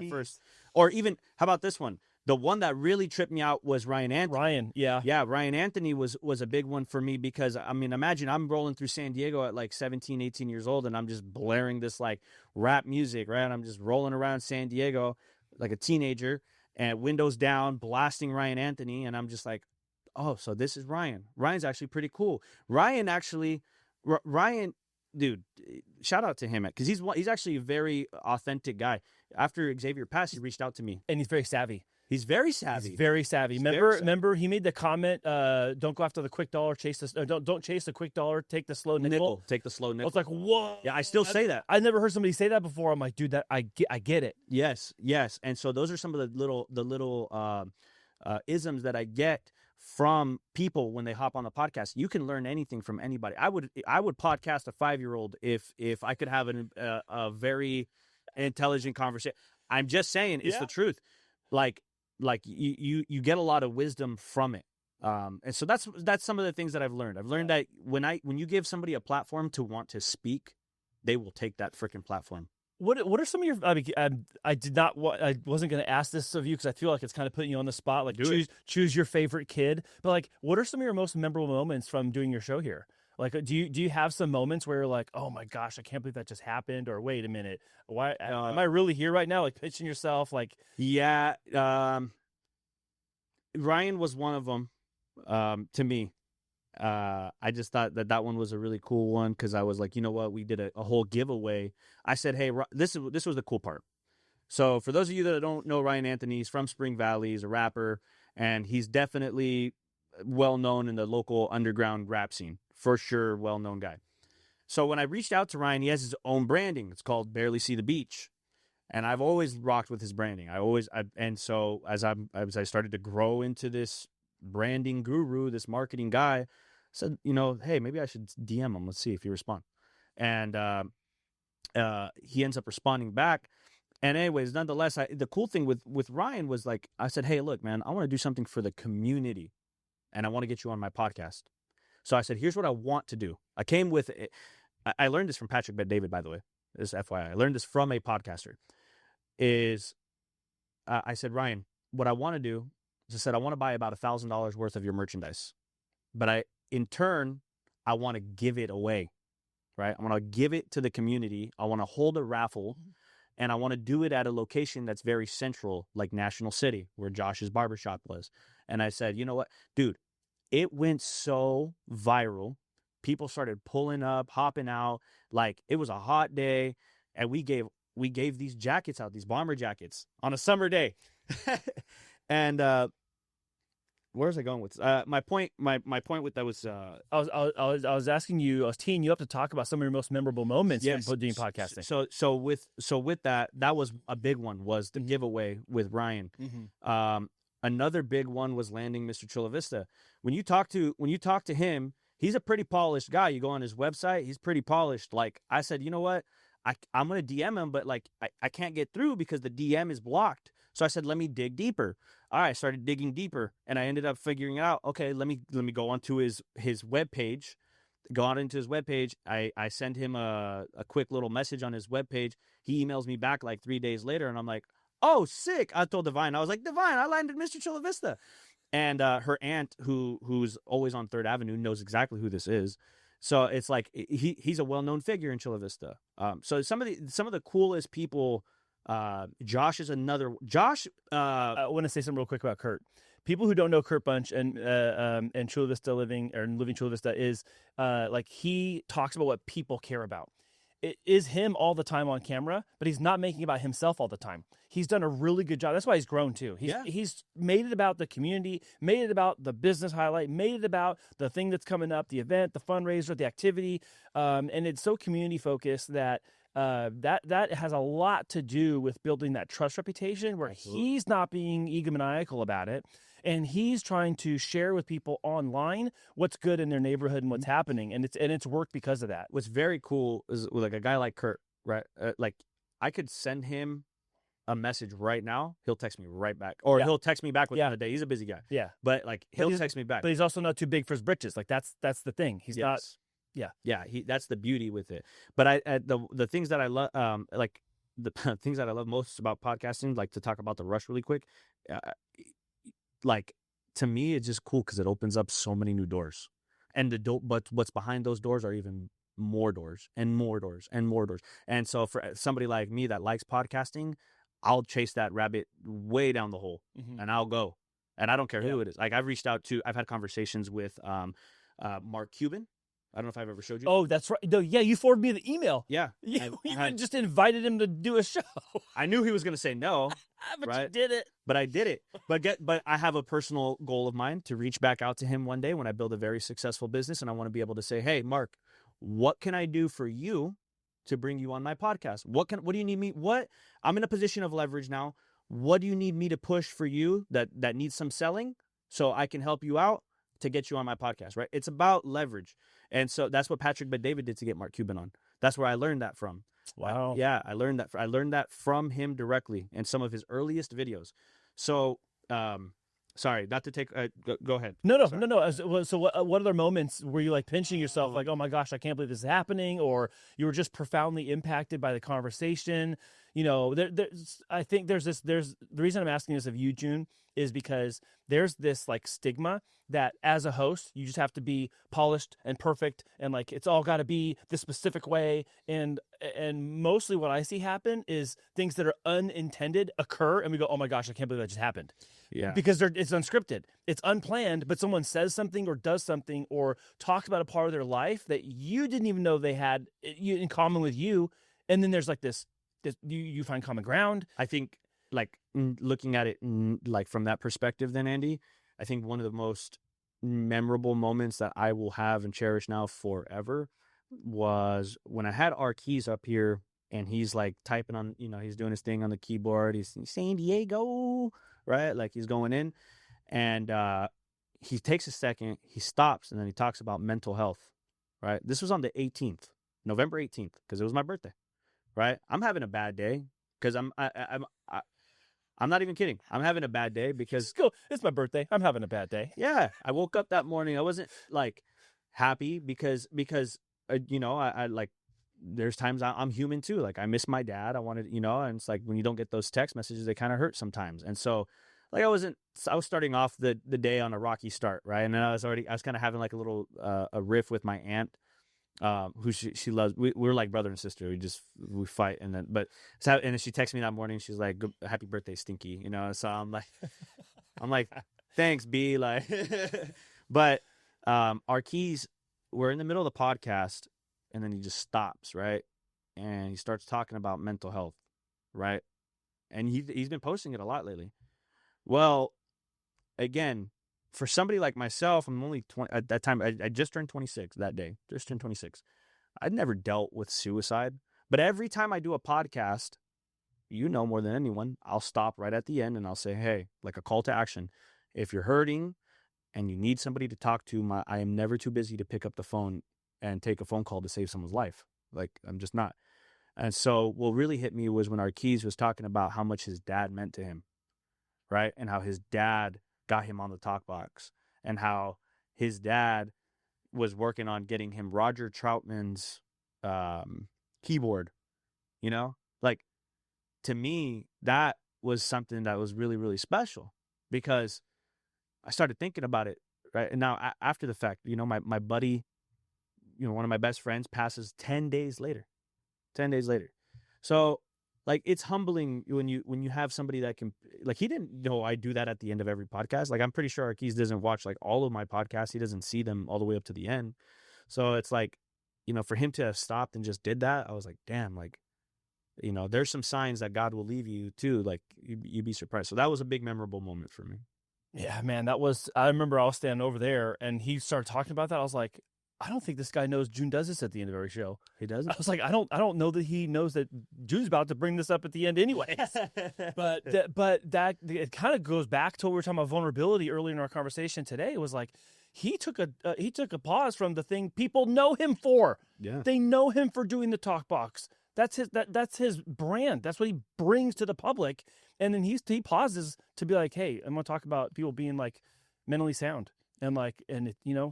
first, or even, how about this one? The one that really tripped me out was Ryan Anthony. Ryan Anthony was a big one for me, because, I mean, imagine I'm rolling through San Diego at like 17, 18 years old, and I'm just blaring this like rap music, right? I'm just rolling around San Diego like a teenager, and windows down, blasting Ryan Anthony, and I'm just like, oh, so this is Ryan. Ryan's actually pretty cool. Ryan, dude, shout out to him, because he's actually a very authentic guy. After Xavier passed, he reached out to me, and he's very savvy. He's very savvy. Remember, he made the comment, "Don't go after the quick dollar. Don't chase the quick dollar. Take the slow nickel. Take the slow nickel." I was like, whoa. Yeah, I still say that. I never heard somebody say that before. I'm like, dude, that I get it. Yes. And so those are some of the little isms that I get from people when they hop on the podcast. You can learn anything from anybody. I would podcast a 5-year-old if I could have a very intelligent conversation. I'm just saying, it's the truth. Like you get a lot of wisdom from it. And so that's some of the things that I've learned. I've learned that when you give somebody a platform to want to speak, they will take that freaking platform. What are some of your? I mean, I wasn't going to ask this of you, because I feel like it's kind of putting you on the spot. Like, choose your favorite kid. But like, what are some of your most memorable moments from doing your show here? Like, do you have some moments where you're like, oh my gosh, I can't believe that just happened? Or wait a minute, why am I really here right now? Like, pitching yourself, like, yeah. Ryan was one of them. To me, I just thought that one was a really cool one, because I was like, you know what, we did a whole giveaway. I said, hey, this was the cool part. So for those of you that don't know Ryan Anthony, he's from Spring Valley. He's a rapper, and he's definitely well known in the local underground rap scene. For sure, well-known guy. So when I reached out to Ryan, he has his own branding. It's called Barely See the Beach. And I've always rocked with his branding. And so as I started to grow into this branding guru, this marketing guy, I said, hey, maybe I should DM him. Let's see if he responds. And he ends up responding back. And anyways, nonetheless, the cool thing with Ryan was like, I said, hey, look, man, I want to do something for the community, and I want to get you on my podcast. So I said, here's what I want to do. I came with it. I learned this from Patrick Bet-David, by the way. This FYI. I learned this from a podcaster. I said, Ryan, what I want to do is I said, I want to buy about $1,000 worth of your merchandise. But in turn, I want to give it away, right? I want to give it to the community. I want to hold a raffle. And I want to do it at a location that's very central, like National City, where Josh's barbershop was. And I said, you know what, dude, it went so viral. People started pulling up, hopping out. Like, it was a hot day. And we gave these jackets out, these bomber jackets, on a summer day. And where's I going with this? My point with that was I was asking you, I was teeing you up to talk about some of your most memorable moments in doing podcasting. So with that was a big one, was the giveaway with Ryan. Mm-hmm. Another big one was landing Mr. Chula Vista. When you talk to him, he's a pretty polished guy. You go on his website, he's pretty polished. Like, I said, you know what? I'm going to DM him, but like I can't get through because the DM is blocked. So I said, let me dig deeper. All right, I started digging deeper, and I ended up figuring out, okay, let me go onto his webpage. Go on into his webpage. I send him a quick little message on his webpage. He emails me back like 3 days later, and I'm like, oh, sick. I told Divine, I was like, Divine, I landed Mr. Chula Vista. And her aunt, who's always on 3rd Avenue, knows exactly who this is. So it's like he's a well-known figure in Chula Vista. So some of the coolest people. Josh is another. Josh. I want to say something real quick about Kurt. People who don't know Kurt Bunch and Chula Vista living Chula Vista is like, he talks about what people care about. It is him all the time on camera, but he's not making it about himself all the time. He's done a really good job. That's why he's grown too. He's made it about the community, made it about the business highlight, made it about the thing that's coming up, the event, the fundraiser, the activity, and it's so community focused that that has a lot to do with building that trust reputation, where he's not being egomaniacal about it, and he's trying to share with people online what's good in their neighborhood and what's happening, and it's worked because of that. What's very cool is, like, a guy like Kurt, right? Like, I could send him a message right now, he'll text me right back, or he'll text me back within a day. He's a busy guy, but like, he'll text me back. But he's also not too big for his britches. Like, that's the thing. He's not. Yeah. That's the beauty with it. But the things that I love, like the things that I love most about podcasting, like, to talk about the rush really quick, like, to me, it's just cool because it opens up so many new doors, and but what's behind those doors are even more doors and more doors and more doors. And so for somebody like me that likes podcasting, I'll chase that rabbit way down the hole, and I'll go, and I don't care who it is. Like, I've had conversations with Mark Cuban. I don't know if I've ever showed you. Oh, that's right. No, yeah, you forwarded me the email. Yeah. You just invited him to do a show. I knew he was going to say no. But right? you did it. But I did it. But I have a personal goal of mine to reach back out to him one day when I build a very successful business, and I want to be able to say, hey, Mark, what can I do for you to bring you on my podcast? What do you need me? I'm in a position of leverage now. What do you need me to push for you that needs some selling so I can help you out to get you on my podcast, right? It's about leverage. And so that's what Patrick Bet-David did to get Mark Cuban on. That's where I learned that from. Wow. I learned that from him directly in some of his earliest videos. So, sorry, not to take. Go ahead. No. So what other moments were you like pinching yourself, like, oh my gosh, I can't believe this is happening, or you were just profoundly impacted by the conversation? I think there's the reason I'm asking this of you, June, is because there's this like stigma that as a host, you just have to be polished and perfect, and like, it's all got to be this specific way. And mostly what I see happen is things that are unintended occur, and we go, oh my gosh, I can't believe that just happened. Yeah. Because it's unscripted. It's unplanned, but someone says something or does something or talks about a part of their life that you didn't even know they had in common with you. And then there's like this you find common ground. I think, like, looking at it like from that perspective, then, Andy, I think one of the most memorable moments that I will have and cherish now forever was when I had our keys up here and he's like typing on, he's doing his thing on the keyboard. He's San Diego, right? Like he's going in, and he takes a second, he stops, and then he talks about mental health, right? This was on the 18th, November 18th, because it was my birthday, right? I'm having a bad day because I'm not even kidding. I'm having a bad day because it's my birthday. I'm having a bad day. Yeah, I woke up that morning. I wasn't like happy because I like. There's times I'm human too. Like I miss my dad. I wanted, and it's like when you don't get those text messages, they kind of hurt sometimes. And so, like I was starting off the day on a rocky start, right? And then I was kind of having like a little a riff with my aunt, who she loves. We're like brother and sister. We fight, and then she texted me that morning. She's like, "Happy birthday, Stinky," So I'm like, thanks, B. Like, but our keys. We're in the middle of the podcast. And then he just stops, right? And he starts talking about mental health, right? And he's been posting it a lot lately. Well, again, for somebody like myself, I'm only 20 at that time. I just turned 26 that day. Just turned 26. I'd never dealt with suicide, but every time I do a podcast, more than anyone, I'll stop right at the end and I'll say, hey, like a call to action. If you're hurting and you need somebody to talk to, I am never too busy to pick up the phone and take a phone call to save someone's life. Like, I'm just not. And so what really hit me was when Arkeez was talking about how much his dad meant to him, right? And how his dad got him on the talk box, and how his dad was working on getting him Roger Troutman's keyboard, Like, to me, that was something that was really, really special, because I started thinking about it, right? And now after the fact, my buddy, one of my best friends passes 10 days later. 10 days later. So, like, it's humbling when you have somebody that can, like, he didn't know I do that at the end of every podcast. Like, I'm pretty sure Arkeez doesn't watch, like, all of my podcasts. He doesn't see them all the way up to the end. So it's like, for him to have stopped and just did that, I was like, damn, like, there's some signs that God will leave you too. Like, you'd be surprised. So that was a big memorable moment for me. Yeah, man, I remember I was standing over there and he started talking about that. I was like, I don't think this guy knows June does this at the end of every show. He doesn't? I was like, I don't know that he knows that June's about to bring this up at the end anyways. but that it kind of goes back to what we were talking about vulnerability earlier in our conversation today. It was like he took a pause from the thing people know him for. Yeah. They know him for doing the talk box. That's his brand. That's what he brings to the public. And then he pauses to be like, hey, I'm going to talk about people being like mentally sound. And like,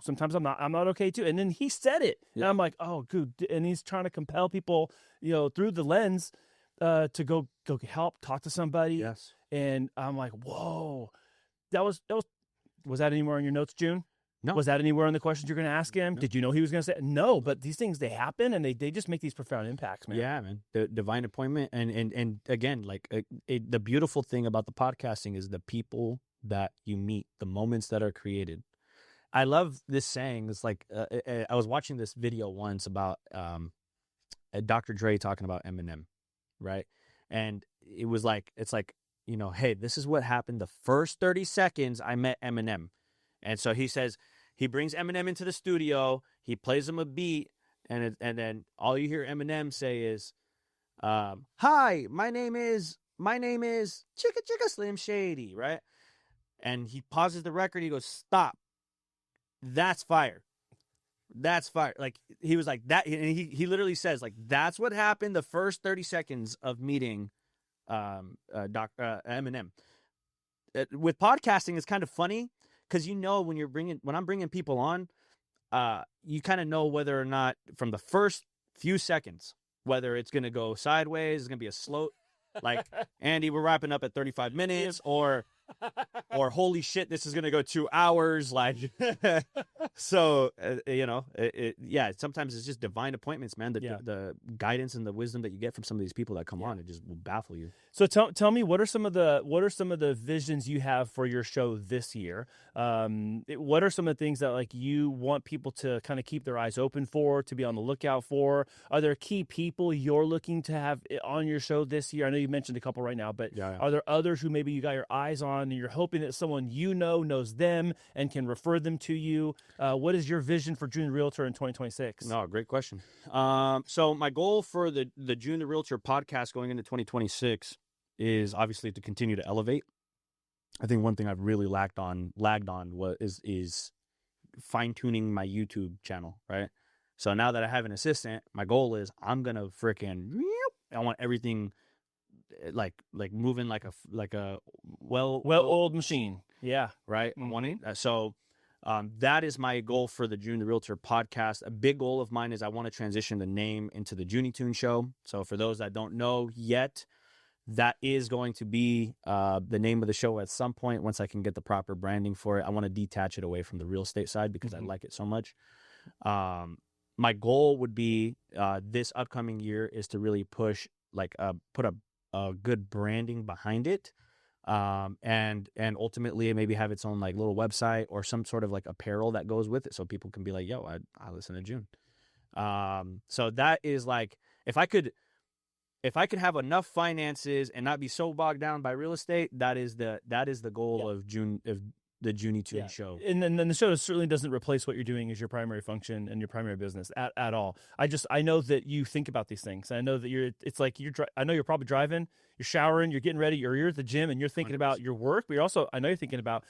sometimes I'm not okay too. And then he said it, and I'm like, oh, good. And he's trying to compel people, through the lens, to go help talk to somebody. Yes. And I'm like, whoa, was that anywhere in your notes, June? No. Was that anywhere in the questions you're going to ask him? No. Did you know he was going to say it? No? But these things, they happen, and they just make these profound impacts, man. Yeah, man. The divine appointment, and again, like the beautiful thing about the podcasting is the people that you meet, the moments that are created. I love this saying. It's like I was watching this video once about Dr. Dre talking about Eminem, right? And it's like, hey, this is what happened the first 30 seconds I met Eminem. And so he says he brings Eminem into the studio, he plays him a beat, and then all you hear Eminem say is, "Hi, my name is Chicka Chicka Slim Shady," right? And he pauses the record. He goes, "Stop. That's fire. That's fire." Like, he was like that. And he literally says, like, that's what happened the first 30 seconds of meeting Eminem. With podcasting, it's kind of funny because when I'm bringing people on, you kind of know whether or not from the first few seconds whether it's going to go sideways, it's going to be a slow, like, Andy, we're wrapping up at 35 minutes, or holy shit, this is going to go 2 hours. Like, so, yeah, sometimes it's just divine appointments, man. The guidance and the wisdom that you get from some of these people that come on, it just will baffle you. So tell me, what are some of the visions you have for your show this year? What are some of the things that, like, you want people to kind of keep their eyes open for, to be on the lookout for? Are there key people you're looking to have on your show this year? I know you mentioned a couple right now, but are there others who maybe you got your eyes on on, and you're hoping that someone knows them and can refer them to you. What is your vision for June the Realtor in 2026? No, great question. So my goal for the June the Realtor podcast going into 2026 is obviously to continue to elevate. I think one thing I've really lagged on is fine tuning my YouTube channel, right? So now that I have an assistant, my goal is I want everything like moving like a well-oiled machine. Yeah. Right. Mm-hmm. So that is my goal for the June the Realtor podcast. A big goal of mine is I want to transition the name into the Junie Tune Show. So for those that don't know yet, that is going to be the name of the show at some point once I can get the proper branding for it. I want to detach it away from the real estate side because I like it so much. My goal would be this upcoming year is to really push put a good branding behind it. And ultimately maybe have its own like little website or some sort of like apparel that goes with it so people can be like, yo, I listen to June. So that is like, if I could have enough finances and not be so bogged down by real estate, that is the goal of the Junie Tune show. And then the show certainly doesn't replace what you're doing as your primary function and your primary business at all. I know that you think about these things. I know that I know you're probably driving, you're showering, you're getting ready, or you're at the gym and you're thinking 100%. About your work, but I know you're thinking about,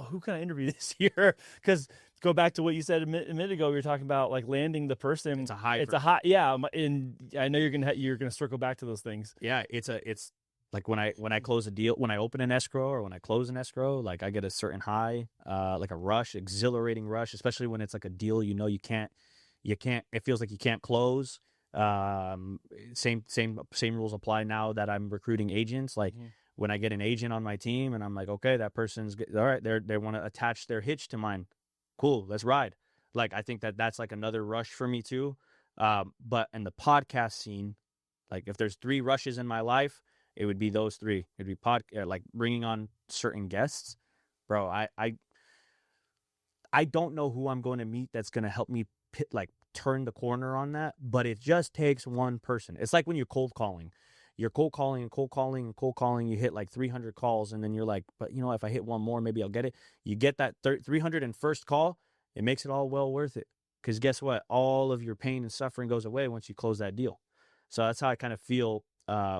who can I interview this year? Because go back to what you said a minute ago, we were talking about like landing the person. It's a high. Yeah. And I know you're gonna circle back to those things. Yeah. It's like when I close a deal, when I open an escrow or when I close an escrow, like I get a certain high, like a rush, exhilarating rush, especially when it's like a deal, you can't, it feels like you can't close. Same rules apply now that I'm recruiting agents. Like when I get an agent on my team and I'm like, okay, that person's all right. They want to attach their hitch to mine. Cool. Let's ride. Like, I think that's like another rush for me too. But in the podcast scene, like if there's 3 rushes in my life, it would be those 3. It'd be like bringing on certain guests, bro. I don't know who I'm going to meet that's going to help me turn the corner on that, but it just takes one person. It's like when you're cold calling. You're cold calling and cold calling and cold calling. You hit like 300 calls, and then you're like, but if I hit one more, maybe I'll get it. You get that 301st call, it makes it all well worth it. Because guess what? All of your pain and suffering goes away once you close that deal. So that's how I kind of feel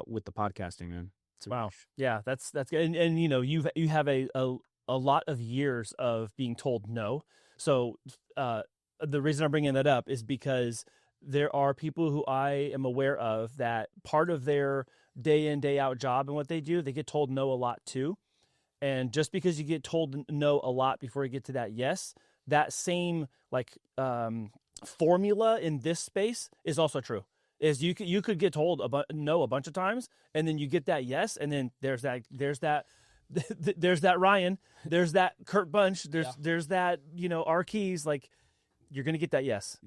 with the podcasting, man. Wow. Yeah, that's good. And you have a lot of years of being told no. So the reason I'm bringing that up is because there are people who I am aware of that part of their day in, day out job and what they do, they get told no a lot too. And just because you get told no a lot before you get to that yes, that same formula in this space is also true. Is you could get told no a bunch of times, and then you get that yes, and then there's that Ryan, there's that Kurt Bunch, there's that R Keys, like you're gonna get that yes.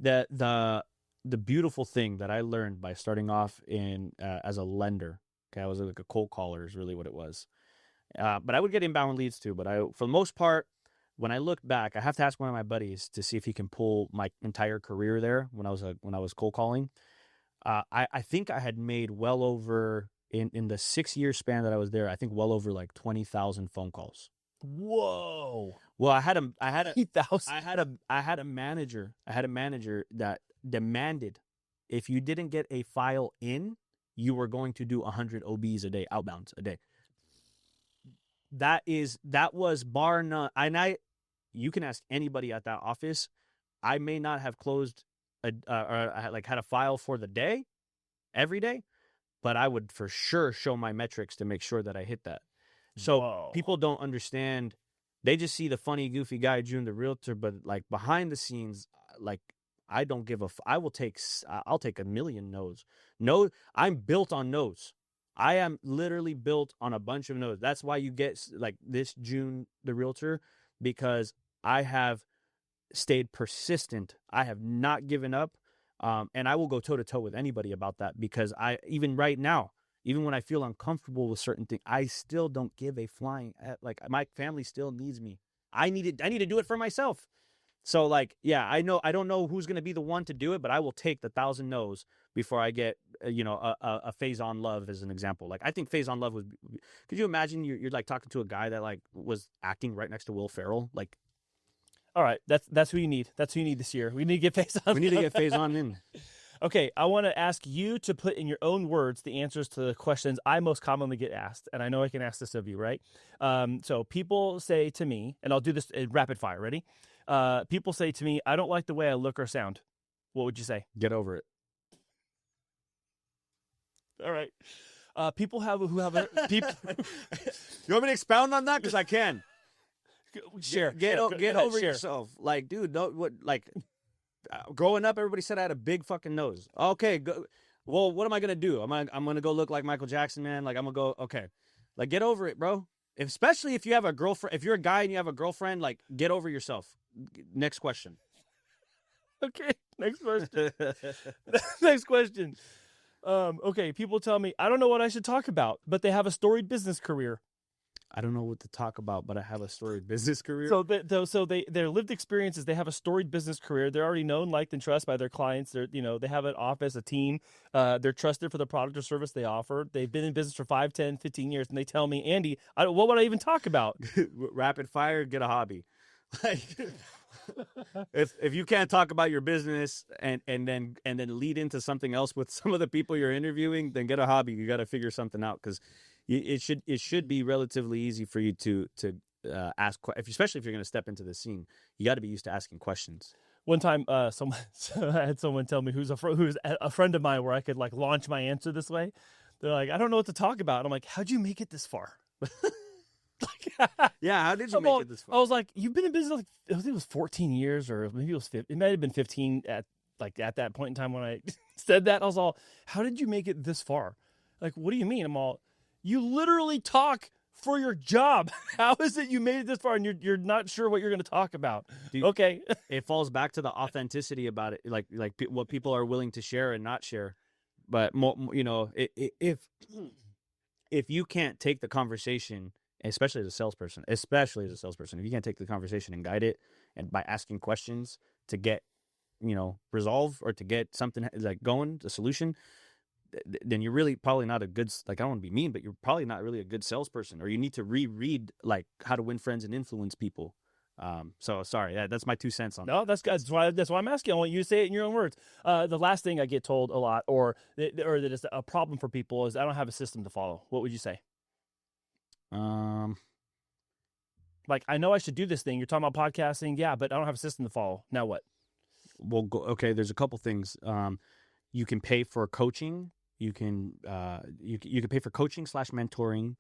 The beautiful thing that I learned by starting off in as a lender, okay, I was like a cold caller is really what it was, but I would get inbound leads too. But for the most part, when I look back, I have to ask one of my buddies to see if he can pull my entire career there when I was cold calling. I think I had made well over in the 6-year span that I was there, I think well over like 20,000 phone calls. Whoa. Well, I had a manager that demanded if you didn't get a file in, you were going to do 100 OBs a day, outbounds a day. That was bar none. And you can ask anybody at that office. I may not have closed or had a file for the day every day, but I would for sure show my metrics to make sure that I hit that. So People don't understand. They just see the funny, goofy guy, June the Realtor, but like behind the scenes, like I don't give a. I'll take a million no's. No, I'm built on no's. I am literally built on a bunch of no's. That's why you get like this June the Realtor, because I have stayed persistent. I have not given up. And I will go toe to toe with anybody about that, because even right now, even when I feel uncomfortable with certain things, I still don't give a flying. Like my family still needs me. I need to do it for myself. So I know I don't know who's going to be the one to do it, but I will take the 1,000 no's before I get a phase on love as an example. Like I think phase on love was. Could you imagine you're like talking to a guy that like was acting right next to Will Ferrell? Like, All right, that's who you need. That's who you need this year. We need to get phase on. we need to get phase on in. Okay, I want to ask you to put in your own words the answers to the questions I most commonly get asked, and I know I can ask this of you, right? So people say to me, and I'll do this in rapid fire. Ready? People say to me, "I don't like the way I look or sound." What would you say? Get over it. All right. People who have people. You want me to expound on that? Because I can. Share. Get over share. yourself. Like, dude, growing up, everybody said I had a big fucking nose. Okay, well, what am I gonna do? I'm gonna go look like Michael Jackson, man. Like I'm gonna go. Okay, like get over it, bro. Especially if you have a girlfriend. If you're a guy and you have a girlfriend, like get over yourself. Next question. Okay, next question. Next question. Okay, people tell me I don't know what I should talk about, but they have a storied business career. I don't know what to talk about, but I have a storied business career. So their lived experiences, they have a storied business career. They're already known, liked, and trusted by their clients. They have an office, a team. They're trusted for the product or service they offer. They've been in business for 5, 10, 15 years, and they tell me, Andy, what would I even talk about? Rapid fire, get a hobby. Like, if you can't talk about your business and then lead into something else with some of the people you're interviewing, then get a hobby. You got to figure something out because it should be relatively easy for you to ask, especially if you're going to step into the scene. You got to be used to asking questions. One time, I had someone tell me who's a friend of mine where I could like launch my answer this way. They're like, I don't know what to talk about. And I'm like, how'd you make it this far? Yeah, how did you make it this far? I was like, you've been in business, like, I think it was 14 years, or maybe it was 15. It might have been 15 at that point in time when I said that. I was all, how did you make it this far? Like, what do you mean? I'm all, you literally talk for your job. How is it you made it this far and you're not sure what you're going to talk about? Dude, okay. It falls back to the authenticity about it, like what people are willing to share and not share. But more, if you can't take the conversation, especially as a salesperson, if you can't take the conversation and guide it, and by asking questions to get, resolve or to get something like going, the solution, then you're really probably not a good, like, I don't want to be mean, but you're probably not really a good salesperson, or you need to reread like How to Win Friends and Influence People. So sorry, that's my 2 cents on that. No, that's good. That's why I'm asking. I want you to say it in your own words. The last thing I get told a lot, or that is a problem for people, is I don't have a system to follow. What would you say? Like, I know I should do this thing. You're talking about podcasting, yeah, but I don't have a system to follow. Now what? Well, okay. There's a couple things. You can pay for coaching. You can pay for coaching / mentoring,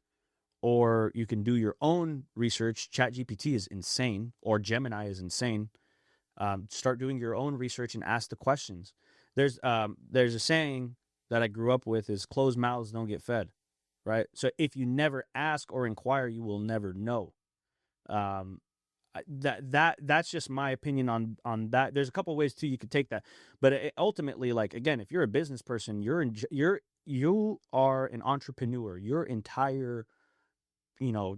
or you can do your own research. ChatGPT is insane, or Gemini is insane. Start doing your own research and ask the questions. There's a saying that I grew up with is closed mouths don't get fed, right? So if you never ask or inquire, you will never know. That's just my opinion on that. There's a couple ways too you could take that, but ultimately, like, again, if you're a business person, you are an entrepreneur. Your entire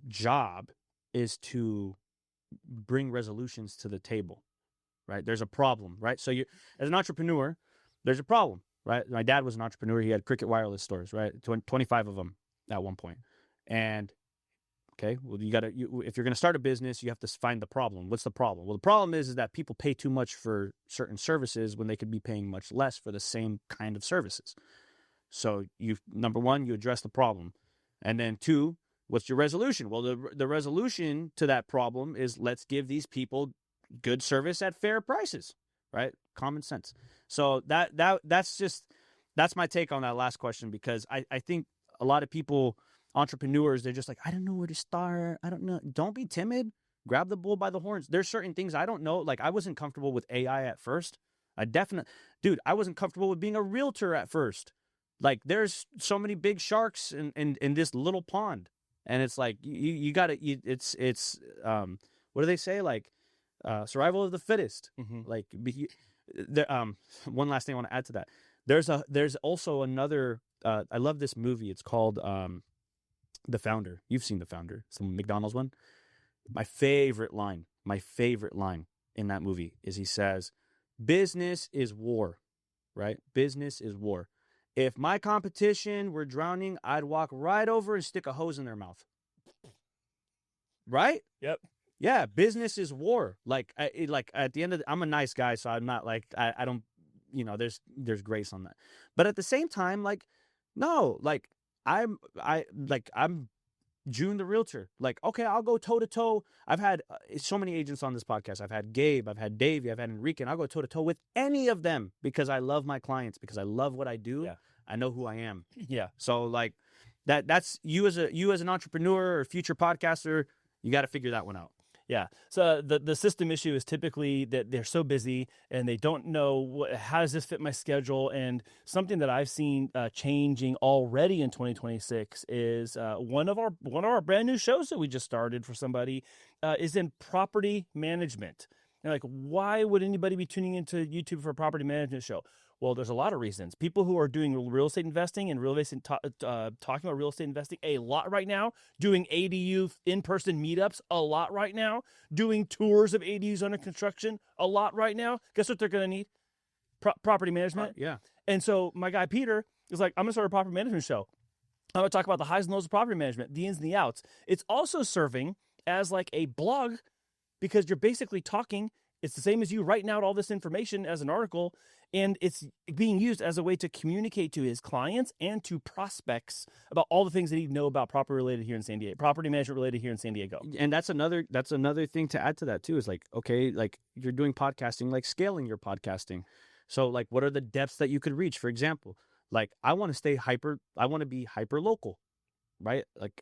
job is to bring resolutions to the table, right? There's a problem, right? So you, as an entrepreneur, there's a problem, right? My dad was an entrepreneur. He had Cricket Wireless stores, right? 25 of them at one point, and okay, well, if you're going to start a business, you have to find the problem. What's the problem? Well, the problem is that people pay too much for certain services when they could be paying much less for the same kind of services. So number one, you address the problem. And then 2, what's your resolution? Well, the resolution to that problem is, let's give these people good service at fair prices, right? Common sense. So that's my take on that last question, because I think a lot of people, entrepreneurs, they're just like, I don't know where to start. I don't know. Don't be timid. Grab the bull by the horns. There's certain things I don't know. Like, I wasn't comfortable with AI at first. I wasn't comfortable with being a realtor at first. Like, there's so many big sharks in this little pond. And it's like, you gotta, it's what do they say? Like, survival of the fittest. Mm-hmm. Like, one last thing I want to add to that. There's also another, I love this movie. It's called, The Founder. You've seen The Founder. It's the McDonald's one. My favorite line in that movie is he says, business is war, right? Business is war. If my competition were drowning, I'd walk right over and stick a hose in their mouth. Right? Yep. Yeah, business is war. Like at the end of I'm a nice guy, so I'm not like I don't, there's grace on that. But at the same time, like, no, like I'm June the Realtor. Like, okay, I'll go toe to toe. I've had so many agents on this podcast. I've had Gabe, I've had Davey, I've had Enrique, and I'll go toe to toe with any of them because I love my clients, because I love what I do. Yeah. I know who I am. Yeah. So like that's you as an entrepreneur or future podcaster, you got to figure that one out. Yeah. So the system issue is typically that they're so busy and they don't know how does this fit my schedule. And something that I've seen changing already in 2026 is one of our brand new shows that we just started for somebody is in property management. And like, why would anybody be tuning into YouTube for a property management show? Well, there's a lot of reasons. People who are doing real estate investing and talking about real estate investing a lot right now, doing ADU in-person meetups a lot right now, doing tours of ADUs under construction a lot right now. Guess what they're going to need? Property management. Yeah. And so my guy Peter is like, I'm going to start a property management show. I'm going to talk about the highs and lows of property management, the ins and the outs. It's also serving as like a blog because you're basically talking. It's the same as you writing out all this information as an article, and it's being used as a way to communicate to his clients and to prospects about all the things that he know about property related here in San Diego, property management related here in San Diego. And that's another thing to add to that too, is like, okay, like you're doing podcasting, like scaling your podcasting. So like, what are the depths that you could reach? For example, like I want to be hyper local, right? Like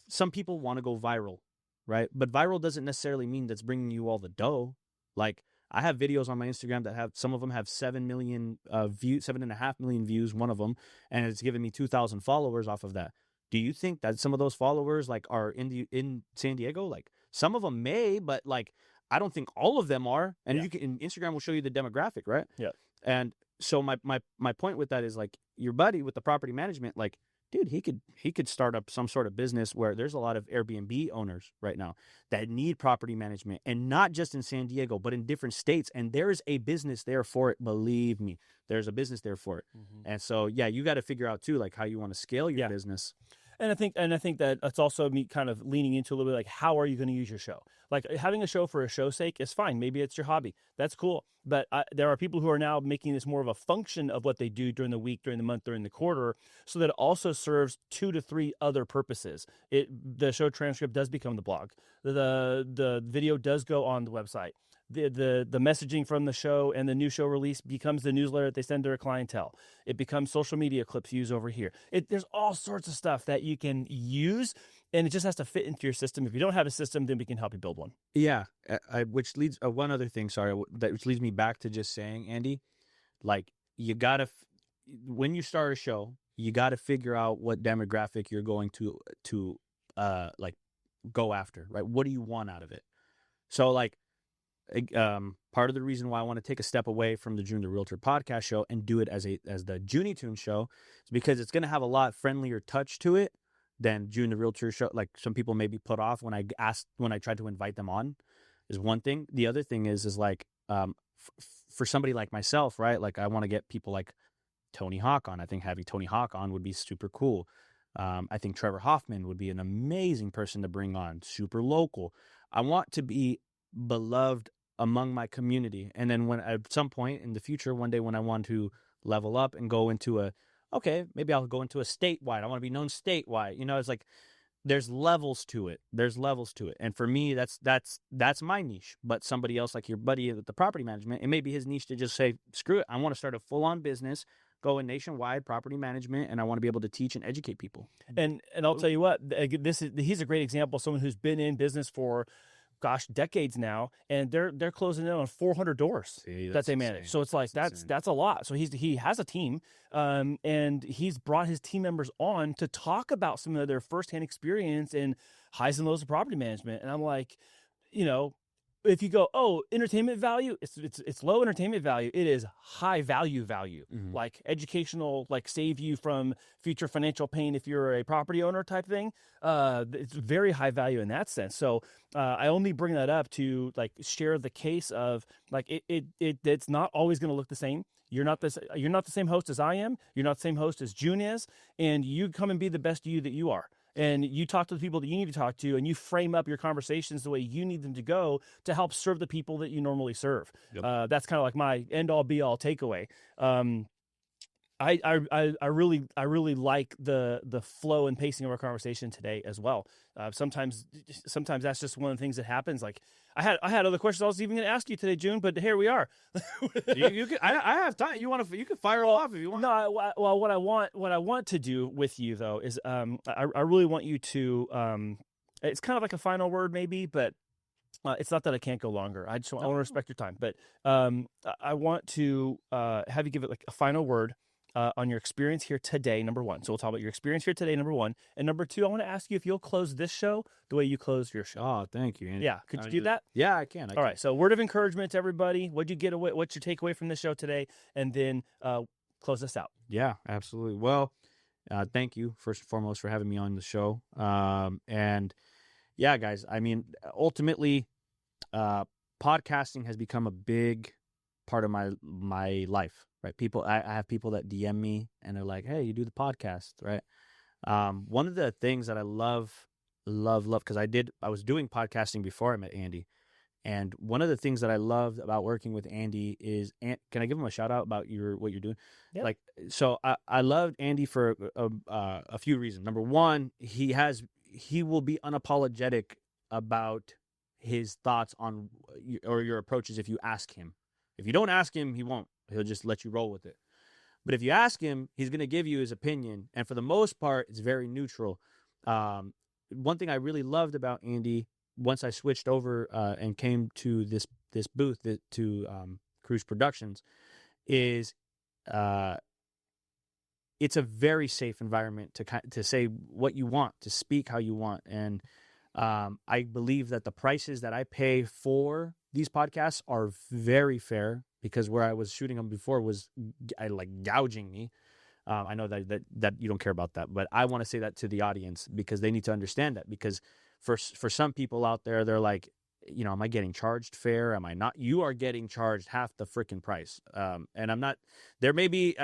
some people want to go viral. Right. But viral doesn't necessarily mean that's bringing you all the dough. Like I have videos on my Instagram that some of them have 7 million views, 7.5 million views, one of them, and it's given me 2,000 followers off of that. Do you think that some of those followers like are in San Diego? Like some of them may, but like I don't think all of them are. And Instagram will show you the demographic, right? Yeah. And so my point with that is like your buddy with the property management, like, dude, he could start up some sort of business where there's a lot of Airbnb owners right now that need property management, and not just in San Diego, but in different states. And there's a business there for it. Believe me, there's a business there for it. Mm-hmm. And so, yeah, you got to figure out too, like how you want to scale your business. And I think that it's also me kind of leaning into a little bit like, how are you going to use your show? Like having a show for a show's sake is fine. Maybe it's your hobby. That's cool. But there are people who are now making this more of a function of what they do during the week, during the month, during the quarter, so that it also serves 2 to 3 other purposes. The show transcript does become the blog. The video does go on the website. The messaging from the show and the new show release becomes the newsletter that they send to their clientele. It becomes social media clips used over here. There's all sorts of stuff that you can use, and it just has to fit into your system. If you don't have a system, then we can help you build one. Yeah, which leads one other thing. Sorry, which leads me back to just saying, Andy, like you gotta when you start a show, you gotta figure out what demographic you're going to like go after, right? What do you want out of it? So like. Part of the reason why I want to take a step away from the June the Realtor podcast show and do it as the Junie Tune show is because it's going to have a lot friendlier touch to it than June the Realtor show. Like some people may be put off when I tried to invite them on, is one thing. The other thing is like for somebody like myself, right? Like I want to get people like Tony Hawk on. I think having Tony Hawk on would be super cool. I think Trevor Hoffman would be an amazing person to bring on, super local. I want to be beloved among my community. And then when at some point in the future, one day when I want to level up and go into maybe I'll go into a statewide. I want to be known statewide. It's like there's levels to it. And for me, that's my niche. But somebody else, like your buddy with the property management, it may be his niche to just say, screw it. I want to start a full-on business, go in nationwide property management, and I want to be able to teach and educate people. And I'll tell you what, he's a great example of someone who's been in business for decades now, and they're closing in on 400 doors that they manage. Insane. So it's like that's a lot. So he has a team, and he's brought his team members on to talk about some of their firsthand experience and highs and lows of property management. And I'm like, if you go, oh, entertainment value, it's low entertainment value. It is high value, like educational, like save you from future financial pain if you're a property owner type thing. It's very high value in that sense. So I only bring that up to like share the case of like it's not always going to look the same. You're not the same host as I am. You're not the same host as June is, and you come and be the best you that you are. And you talk to the people that you need to talk to, and you frame up your conversations the way you need them to go to help serve the people that you normally serve. Yep. That's kind of like my end all be all takeaway. I really like the flow and pacing of our conversation today as well. Sometimes that's just one of the things that happens. Like I had other questions I was even going to ask you today, June, but here we are. you can, I have time. You can fire off if you want. No, well, what I want to do with you though is I really want you to it's kind of like a final word maybe, but it's not that I can't go longer. I want to respect your time, but I want to have you give it like a final word on your experience here today, number one. So we'll talk about your experience here today, number one. And number two, I want to ask you if you'll close this show the way you closed your show. Oh, thank you, Andy. Yeah, could you do that? Yeah, I can. All right, so word of encouragement to everybody. What'd you get away? What's your takeaway from this show today? And then close us out. Yeah, absolutely. Well, thank you, first and foremost, for having me on the show. And yeah, guys, I mean, ultimately, podcasting has become a big part of my life. Right, I have people that DM me and they're like, "Hey, you do the podcast, right?" One of the things that I love, because I was doing podcasting before I met Andy, and one of the things that I loved about working with Andy is, can I give him a shout out about what you're doing? Yep. Like, so I loved Andy for a few reasons. Number one, he will be unapologetic about his thoughts on or your approaches if you ask him. If you don't ask him, he won't. He'll just let you roll with it. But if you ask him, he's going to give you his opinion. And for the most part, it's very neutral. One thing I really loved about Andy, once I switched over and came to this booth to Cruz Productions, is it's a very safe environment to say what you want, to speak how you want. And I believe that the prices that I pay for these podcasts are very fair, because where I was shooting them before was like gouging me. I know that you don't care about that, but I want to say that to the audience because they need to understand that. Because for some people out there, they're like, am I getting charged fair? Am I not? You are getting charged half the freaking price. And I'm not. There may be.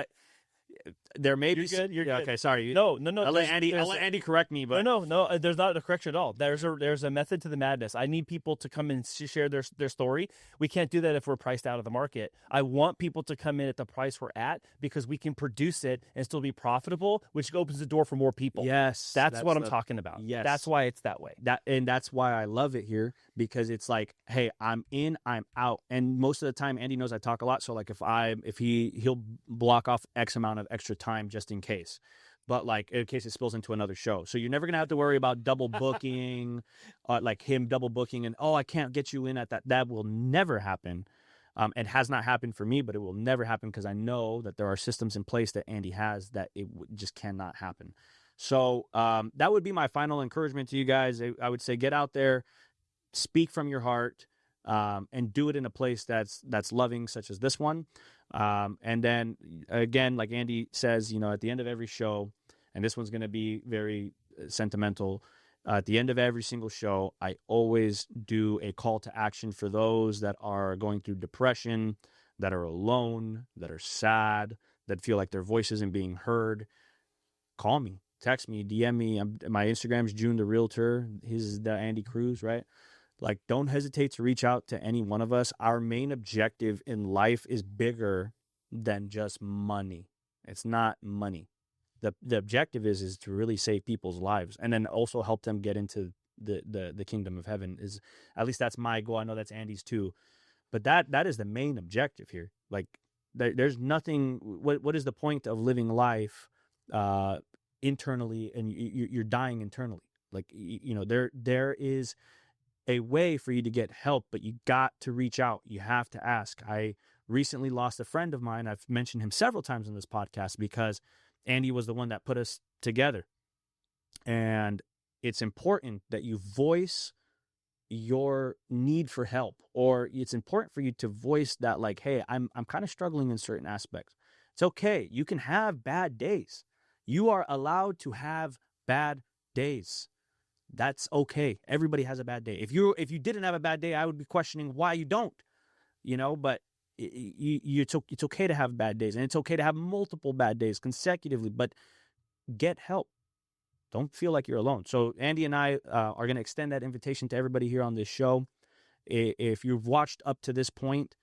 You're good. You're good. Okay, sorry. No. I'll let Andy correct me, but no. There's not a correction at all. There's a method to the madness. I need people to come and share their story. We can't do that if we're priced out of the market. I want people to come in at the price we're at because we can produce it and still be profitable, which opens the door for more people. Yes, that's what I'm talking about. Yes, that's why it's that way. That's why I love it here, because it's like, hey, I'm in, I'm out, and most of the time, Andy knows I talk a lot. So like, if he'll block off X amount of extra time just in case, but like in case it spills into another show. So you're never gonna have to worry about double booking, like him double booking and I can't get you in at that. That will never happen. It has not happened for me, but it will never happen because I know that there are systems in place that Andy has that it just cannot happen. So that would be my final encouragement to you guys. I would say get out there, speak from your heart, and do it in a place that's loving, such as this one. And then again, like Andy says, at the end of every show, and this one's going to be very sentimental. At the end of every single show, I always do a call to action for those that are going through depression, that are alone, that are sad, that feel like their voice isn't being heard. Call me, text me, DM me. My Instagram is June the Realtor. His is the Andy Cruz, right? Like, don't hesitate to reach out to any one of us. Our main objective in life is bigger than just money. It's not money. The objective is to really save people's lives and then also help them get into the kingdom of heaven. Is at least that's my goal. I know that's Andy's too. But that is the main objective here. Like, there's nothing. What is the point of living life internally and you're dying internally? Like, there is a way for you to get help, but you got to reach out. You have to ask. I recently lost a friend of mine. I've mentioned him several times on this podcast because Andy was the one that put us together. And it's important that you voice your need for help, or it's important for you to voice that, like, hey, I'm kind of struggling in certain aspects. It's okay. You can have bad days. You are allowed to have bad days. That's okay. Everybody has a bad day. If you didn't have a bad day, I would be questioning why you don't. But it's okay to have bad days, and it's okay to have multiple bad days consecutively, but get help. Don't feel like you're alone. So Andy and I are going to extend that invitation to everybody here on this show. If you've watched up to this point,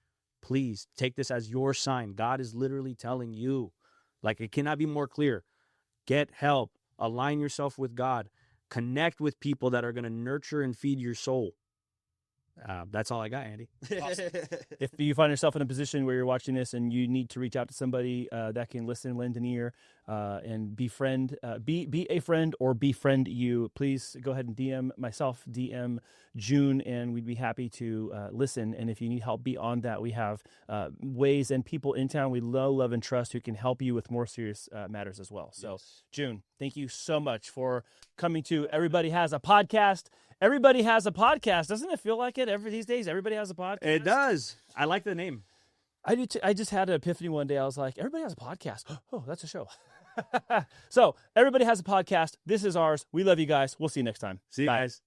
please take this as your sign. God is literally telling you, like, it cannot be more clear. Get help. Align yourself with God. Connect with people that are going to nurture and feed your soul. That's all I got, Andy. Awesome. If you find yourself in a position where you're watching this and you need to reach out to somebody that can listen, lend an ear, and be a friend or befriend you, please go ahead and DM myself, DM June, and we'd be happy to listen. And if you need help beyond that, we have ways and people in town we love and trust who can help you with more serious matters as well. So, yes. June, thank you so much for coming to Everybody Has a Podcast. Everybody has a podcast. Doesn't it feel like it these days? Everybody has a podcast. It does. I like the name. I do too. I just had an epiphany one day. I was like, everybody has a podcast. Oh, that's a show. So everybody has a podcast. This is ours. We love you guys. We'll see you next time. See you guys.